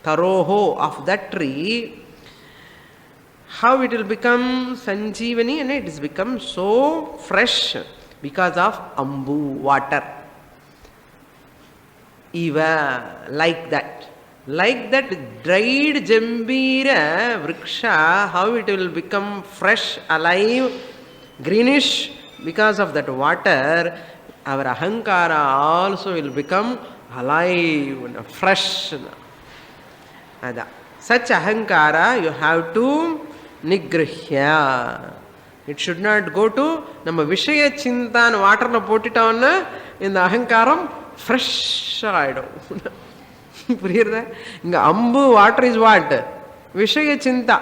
[SPEAKER 1] Taroho of that tree. how it will become sanjeevani and it has become so fresh because of ambu, water. Eva, like that dried jambira vriksha, how it will become fresh, alive, greenish because of that water. Our ahankara also will become alive and fresh. Ada such ahankara you have to nigrihya. It should not go to நம்ம விஷய சிந்தான் வாட்டர்ல போட்டுட்டோம்னா இந்த அகங்காரம் fresh ஆயிடும். புரியுறதா? இங்க அம்பு water is what? விஷய சிந்தா.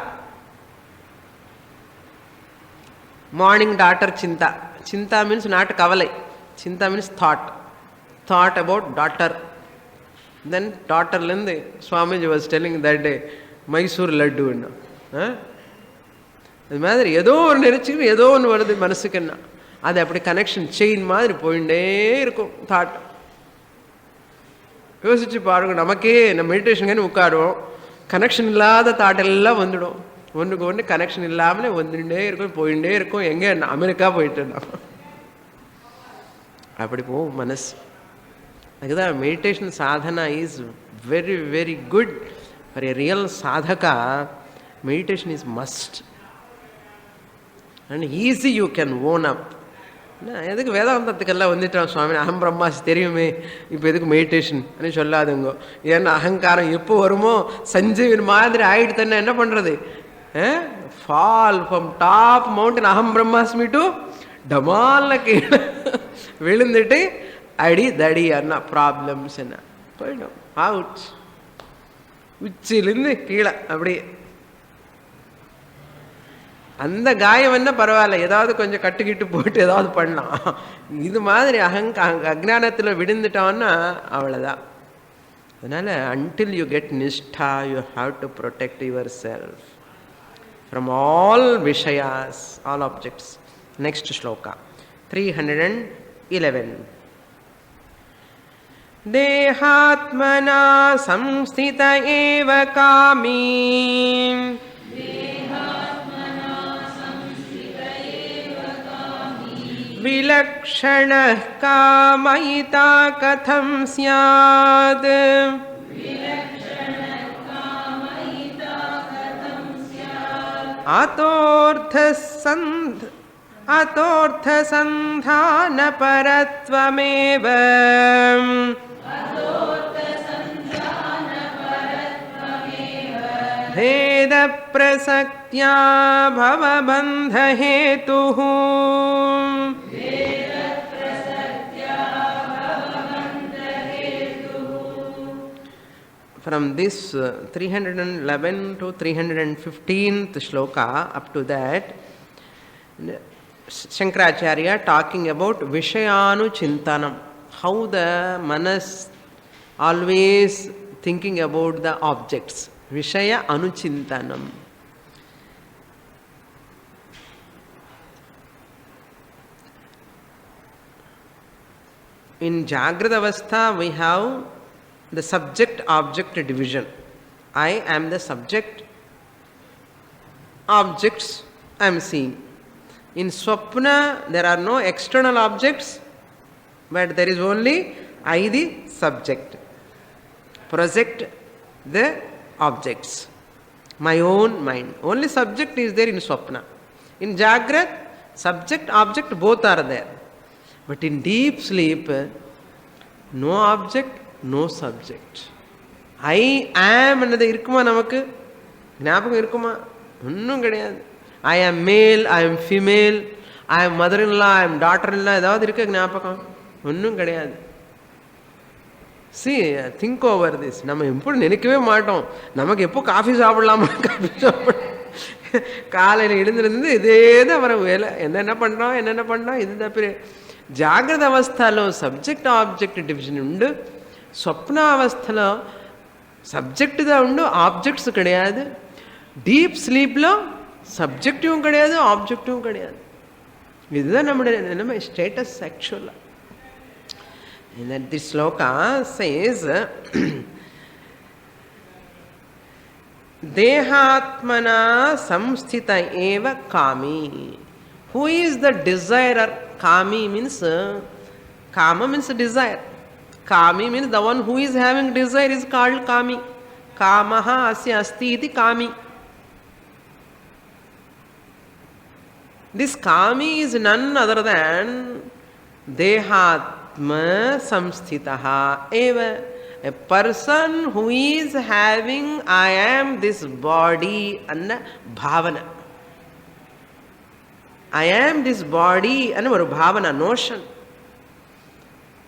[SPEAKER 1] Morning daughter Sintha. Sintha means not கவலை. சிந்தா means thought about daughter. Then டாட்டர்லேருந்து Swamiji was telling that day Mysore லட்டுன்னா, அது மாதிரி ஏதோ ஒரு நினைச்சு ஏதோ ஒன்று வருது மனசுக்குன்னா அது அப்படி கனெக்ஷன் செயின் மாதிரி போயிட்டே இருக்கும். தாட் யோசிச்சு பாருங்க. நமக்கே நம்ம மெடிடேஷனுக்கு உட்காருவோம், கனெக்ஷன் இல்லாத தாட் எல்லாம் வந்துடும். ஒன்றுக்கு ஒன்று கனெக்ஷன் இல்லாமலே வந்துட்டே இருக்கும், போயிட்டே இருக்கும். எங்கே அமெரிக்கா போயிட்டு அப்படி போகும் மனசு. அதுதான் மெடிடேஷன் சாதனா is very very good for a real சாதகா. Meditation is must and easy you can own up. எதுக்கு வேதாந்தத்துக்கெல்லாம் வந்துட்டான் சுவாமி, அகம் பிரம்மாசி தெரியுமே, இப்போ எதுக்கு மெடிடேஷன் அப்படின்னு சொல்லாதுங்க. ஏன்னா அகங்காரம் எப்போ வருமோ சஞ்சீவன் மாதிரி ஆயிடுதுன்னா என்ன பண்ணுறது? ஃபால் ஃப்ரம் டாப் மவுண்டன் அகம் பிரம்மாஸ்மி டு டமால்ல கீழே விழுந்துட்டு அடி தடி அண்ணா ப்ராப்ளம்ஸ் என்ன போயிடும். அவுட் உச்சிலிருந்து கீழே அப்படியே. அந்த காயம் என்ன பரவாயில்ல, ஏதாவது கொஞ்சம் கட்டுக்கிட்டு போயிட்டு ஏதாவது பண்ணலாம். இது மாதிரி அஜ்ஞானத்தில் விழுந்துட்டோன்னா அவ்வளோதான். அதனால் அன்டில் யூ கெட் நிஷ்டா you have to protect yourself from all விஷயாஸ், ஆல் ஆப்ஜெக்ட்ஸ். நெக்ஸ்ட் ஸ்லோகா 311. தேஹாத்மனா சம்ஸ்தித ஏவ காமீ விலக்ஷணः காமயிதா கதம் ஸ்யாத். அத்தோர்த்தசந்தான பரத்வமேவ பேத பிரசக்த்யா பவபந்த ஹேதுः. From this 311 to 315th shloka up to that, Shankaracharya talking about Vishayanu Chintanam, how the manas always thinking about the objects. Vishaya Anuchintanam. In Jagrata Avastha we have the subject-object division. I am the subject, objects I am seeing. In Swapna there are no external objects, but there is only I the subject. Project the objects, my own mind. Only subject is there in Swapna. In Jagrat, subject, object both are there. But in deep sleep, no object, no subject. I am என்னது இருக்குமா? நமக்கு ஞாபகம் இருக்குமா? ஒன்றும் கிடையாது. I am male, I am female, I am mother-in-law, I am daughter-in-law, ஏதாவது இருக்க ஞாபகம்? ஒன்றும் கிடையாது. See, think over this. நம்ம எப்படி நினைக்கவே மாட்டோம். நமக்கு எப்போ காஃபி சாப்பிடலாமா, காஃபி சாப்பிட காலையில் எழுந்திருந்து இதே தான் வர வேலை. என்னென்ன பண்ணுறோம் இதுதான் பெரிய. జాగ్రత్త అవస్థలో సబ్జెక్ట్ ఆబ్జెక్ట్ డివిజన్ உண்டு. ஸ்வப்ன அவஸ்தையில் சப்ஜெக்ட் தான் உண்டு, ஆப்ஜெக்ட்ஸ் கிடையாது. டீப் ஸ்லீப்பில் சப்ஜெக்டிவும் கிடையாது, ஆப்ஜெக்டிவும் கிடையாது. இதுதான் நம்முடைய நிலைமை, ஸ்டேட்டஸ் ஆக்சுவலாக. This sloka says देहात्मना संस्थित एव कामी. Who is the desirer? Kami means kama means desire. Kami means the one who is having desire is called kami. Kamaha asya asti iti kami. This kami is none other than dehatma samsthitaha eva. A person who is having I am this body and bhavana. I am this body and one bhavana, notion.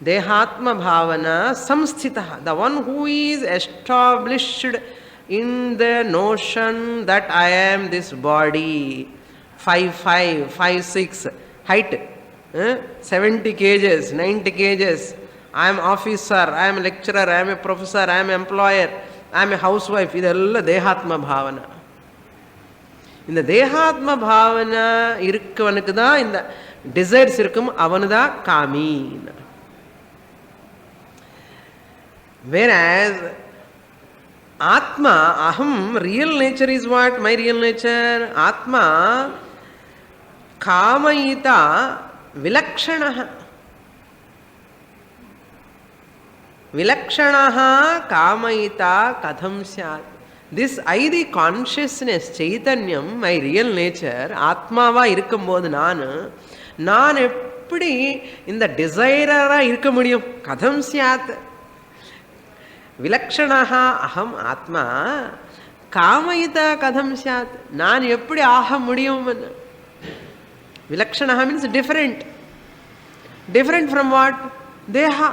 [SPEAKER 1] Dehatma bhavana samsthitaha. The one who is established in the notion that I am this body. 5'5", 5'6", height, 70 kgs, 90 kgs. I am officer, I am lecturer, I am a professor, I am employer, I am a housewife. Idella Dehatma bhavana. In the Dehatma bhavana irukkavanukku da in the desires irukkum avanada kami. Whereas Atma, aham, real nature is what? My real nature? Atma kamayita vilakshanaha. Vilakshanaha kamayita katham syat. This I, the consciousness, Chaitanyam, my real nature, Atmava irukkumbodhu நான் எப்படி இந்த டிசைரரா இருக்க முடியும்? கதம் சியாத் விலக்ஷணஹ அகம் ஆத்மா காமயிதா கதம் சியாத் நான் எப்படி ஆக முடியும்? விலக்ஷணஹ means different. Different from what? Deha.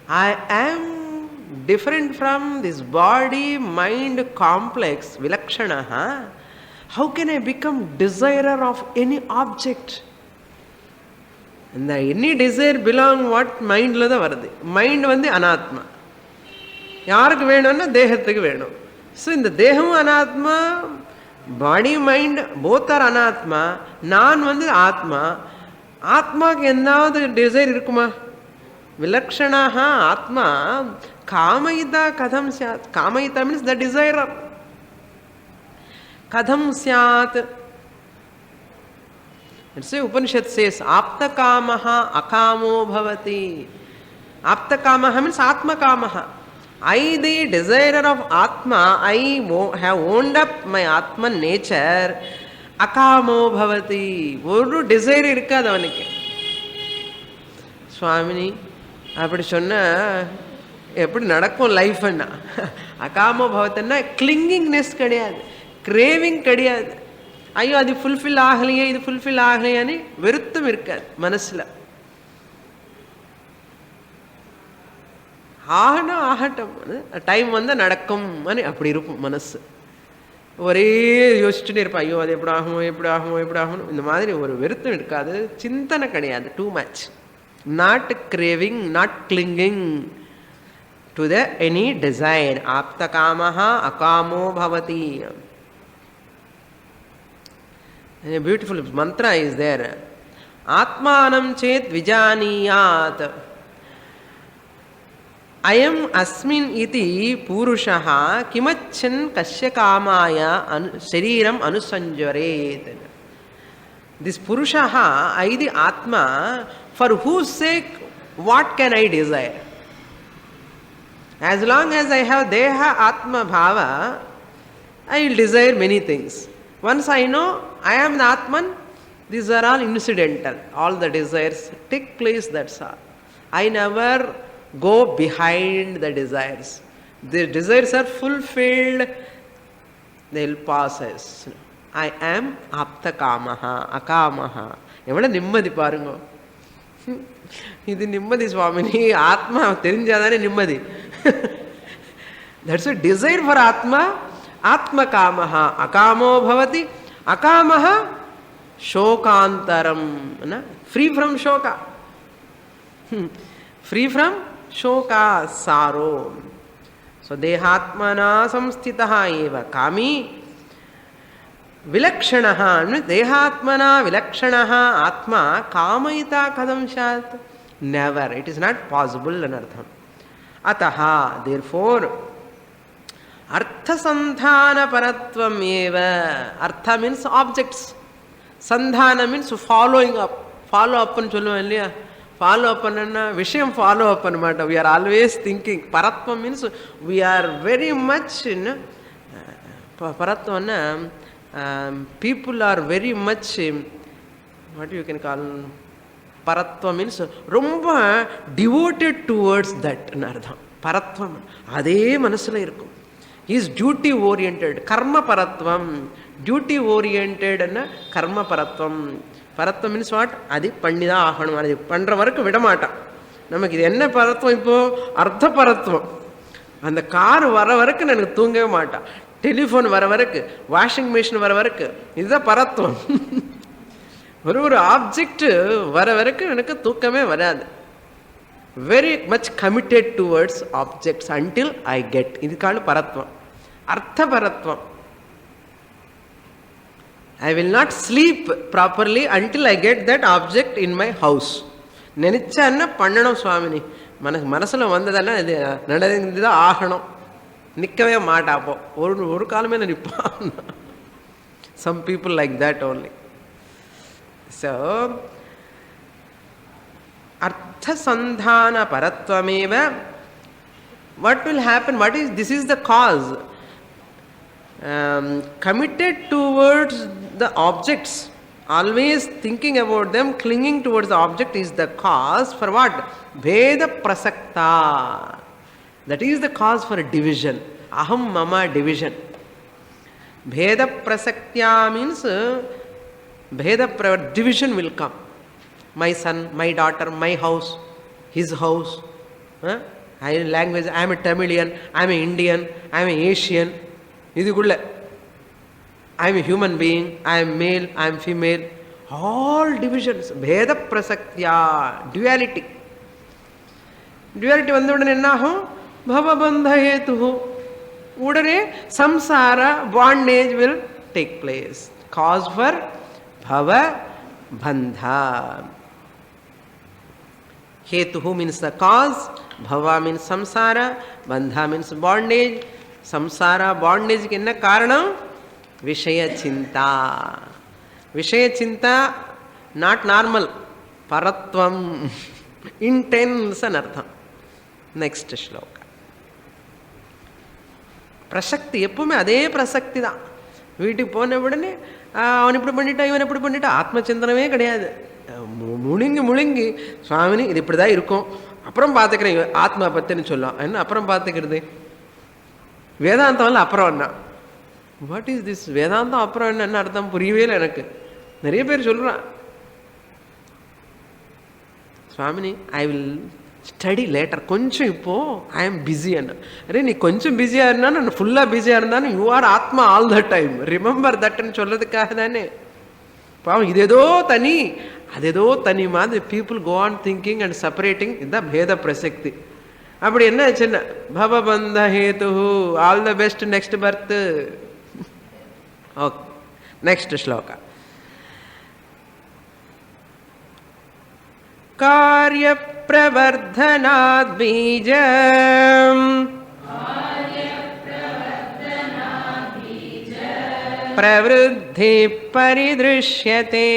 [SPEAKER 1] I am different from this body mind complex vilakshanaha. How can I become desirer of any object? And the any desire belong what? Mind la da varudhu. Mind வந்து அனாத்மா. யாருக்கு வேணும்னா தேகத்துக்கு வேணும். So இந்த தேகம் அனாத்மா, body mind both are அனாத்மா. நான் வந்து ஆத்மா. ஆத்மாக்கு எந்தாவது டிசைர் இருக்குமா? விலக்ஷணாக ஆத்மா காமயிதா கதம் சியாத். காமயிதா means the desirer. கதம் சியாத். It's a Upanishad says apta kamaha akamo bhavati. Apta kamaha means atma kamaha. I, the desirer of Atma, I have owned up my Atma nature. Akamo bhavati. ஒரு desire இருக்காது அவனுக்கு. சுவாமினி அப்படி சொன்ன எப்படி நடக்கும் லைஃப்னா? அகாமோ பவத்தன்னா கிளிங்கிங்னஸ் கிடையாது, craving கிடையாது. ஐயோ அது ஃபுல்ஃபில் ஆகலையே, இது ஃபுல்ஃபில் ஆகலையான்னு வெறுத்தும் இருக்காது மனசில். ஆகணும் ஆகட்டும், டைம் வந்தால் நடக்கும் அப்படி இருக்கும் மனசு. ஒரே யோசிச்சுட்டே இருப்பேன், ஐயோ அது எப்படி ஆகும் எப்படி ஆகும் எப்படி ஆகணும், இந்த மாதிரி ஒரு வெறுத்தும் இருக்காது, சிந்தனை கிடையாது. Too much. Not craving, not clinging to the any desire. Apta kamaha akamo bhavati. A beautiful mantra is there. Atmanam chet vijaniyat. Ayam asmin iti purushaha kimachan kasya kamaya shariram anusanjaret. This purushaha, I the Atma, for whose sake, what can I desire? As long as I have Deha Atma Bhava, I will desire many things. Once I know I am the Atman, these are all incidental. All the desires take place, that's all. I never go behind the desires. The desires are fulfilled, they will pass us. I am Apta Kamaha, Akamaha. எவ்வளோ நிம்மதி பாருங்க. இது நிம்மதி சுவாமினி, ஆத்மா தெரிஞ்சாதானே நிம்மதி. That's a desire for ஆத்மா. ஆத்ம காமஹா அகாமோ பவதி. அகாமஹா சோகாந்தரம், ஃப்ரீ ஃப்ரம் சோகா, ஃப்ரீ ஃப்ரம் சோகா சாரோ. ஸோ தேகாத்மனா சம்ஸ்திதா ஏவ காமி விலக்ஷணः. தேகாத்மனா விலக்ஷணः ஆத்மா காமயிதா கதம் சாத். Never. It is not possible அனர்த்தம். அத்தः therefore Arthasandhana paratvam eva. Artha means objects. Sandhana means following up. Follow up and cholo illiya. Follow up anna vishayam follow up anamata. We are always thinking. Paratvam means we are very much in paratvam. People are very much what you can call paratvam means romba devoted towards that anardham. Paratvam adhe manasula irukkum. He is duty oriented. Karma paratvam. Duty oriented and karma paratvam. Paratvam means what? Adi pandida ahanam. Adi pandra varku vidamata. Namak idu enna paratvam ipo? Ardha paratvam. And the car vara varku nanakku thoongave maata. Telephone vara varku, washing machine vara varku. Idha paratvam. ஒரு object வர வரைக்கும் எனக்கு தூக்கமே வராது. Very much committed towards objects until I get. இதுக்கான பரத்வம். அர்த்த பரத்வம். I will not sleep properly until I get that object in my house. நினைச்சா என்ன பண்ணணும் சுவாமினி, மனசுல வந்ததெல்லாம் இது நடந்துதான் ஆகணும். நிற்கவே மாட்டாப்போ ஒரு காலமே நிற்பான். Some people like that only. So, artha sandhana paratvameva. What will happen? This is the cause. Committed towards the objects, always thinking about them, clinging towards the object is the cause for what? Bheda prasakta. That is the cause for division. Aham mama division. Bheda prasaktya means Bheda division will come. My son, my daughter, my house, his house. Language, I am a Tamilian, I am an Indian, I am an Asian. I am a human being, I am male, I am female. All divisions. Bheda prasaktya. Duality. Duality vandudane enna ho? Bhava bandha hetuhu. Udane samsara, bondage will take place. Cause for Bhava bandha. Hetuhu means the cause. Bhava means samsara. Bandha means bondage. Samsara, bondage ki enna karanam? Vishaya chinta. Vishaya chinta, not normal. Paratvam. Intense anartham. Next shloka. Prasakti. Eppume adhe prasakti da. வீட்டுக்கு போன உடனே அவன் இப்படி பண்ணிட்டா இவன் எப்படி பண்ணிட்டா ஆத்மச்சிந்தனமே கிடையாது. முழுங்கி சுவாமினி இது இப்படிதான் இருக்கும், அப்புறம் பார்த்துக்கிறேன் ஆத்மா பத்தின்னு சொல்லலாம். என்ன அப்புறம் பார்த்துக்கிறது? வேதாந்தம் அப்புறம் என்ன? வாட் இஸ் திஸ் வேதாந்தம் அப்புறம் என்ன அர்த்தம் புரியவே இல்லை எனக்கு. நிறைய பேர் சொல்றான் சுவாமினி ஐ வில் ஸ்டடி லேட்டர், கொஞ்சம் இப்போ ஐ எம் பிஸி அண்ணா. அரே நீ கொஞ்சம் பிஸியா இருந்தா நான் ஃபுல்லா பிஸியா இருந்தாலும் யூ ஆர் ஆத்மா ஆல் த டைம், ரிமெம்பர் தட்னு சொல்றதுக்காக தானே. பாவம் இதேதோ தனி அதேதோ தனி மாதிரி people go on thinking and separating. இதுதான் பேத பிரசக்தி. அப்படி என்ன சின்ன பவபந்த ஹேது all the best next birth. Okay, next shloka. कार्य प्रवर्धनाद् बीजम् प्रवृद्धि परिदृश्यते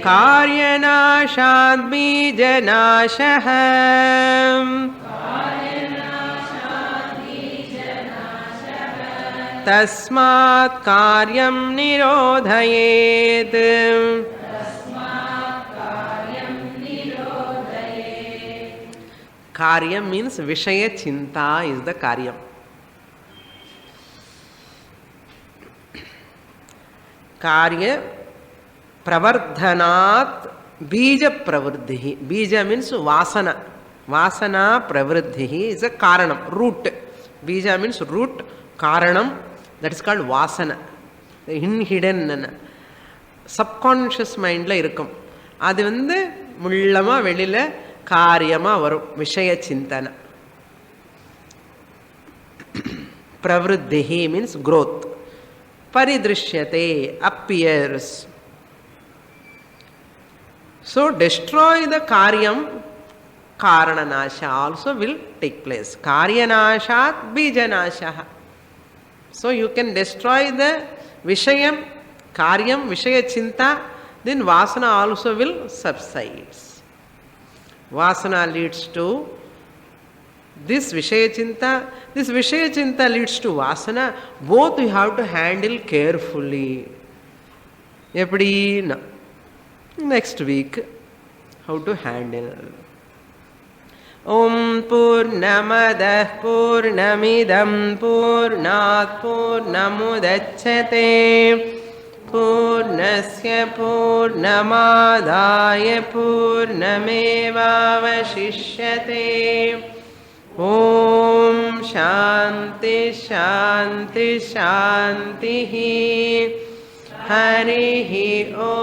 [SPEAKER 1] कार्यनाशाद् बीजनाशः तस्मात् कार्यं निरोधयेत्. Karyam means Vishaya Chinta is the Karyam. Karya Pravardhanat Bija Pravardhihi. Bija means Vasana. Vasana Pravardhihi is a Karanam, root. Bija means root, Karanam. That is called Vasana. Hidden subconscious mind la irukum. அது முள்ளமா வெளியில காரியமா வரும். விஷய சிந்தனை. Pravriddhi means growth. Paridrishyate, appears. So destroy the karyam. Karananasha also will take place. Karyanashat Bijanasha. So you can destroy the Vishayam, Karyam, Vishaya Chinta, then Vasana also will subside. Vasana leads to this Vishaya Chinta leads to Vasana. Both you have to handle carefully. Eppadi? Next week, how to handle. Om Purnamadah Purnamidam Purnat Purnamudachyate Purnasya Purnamadaya Purnamevavashishyate. Om Shanti Shanti Shanti Harihi Om.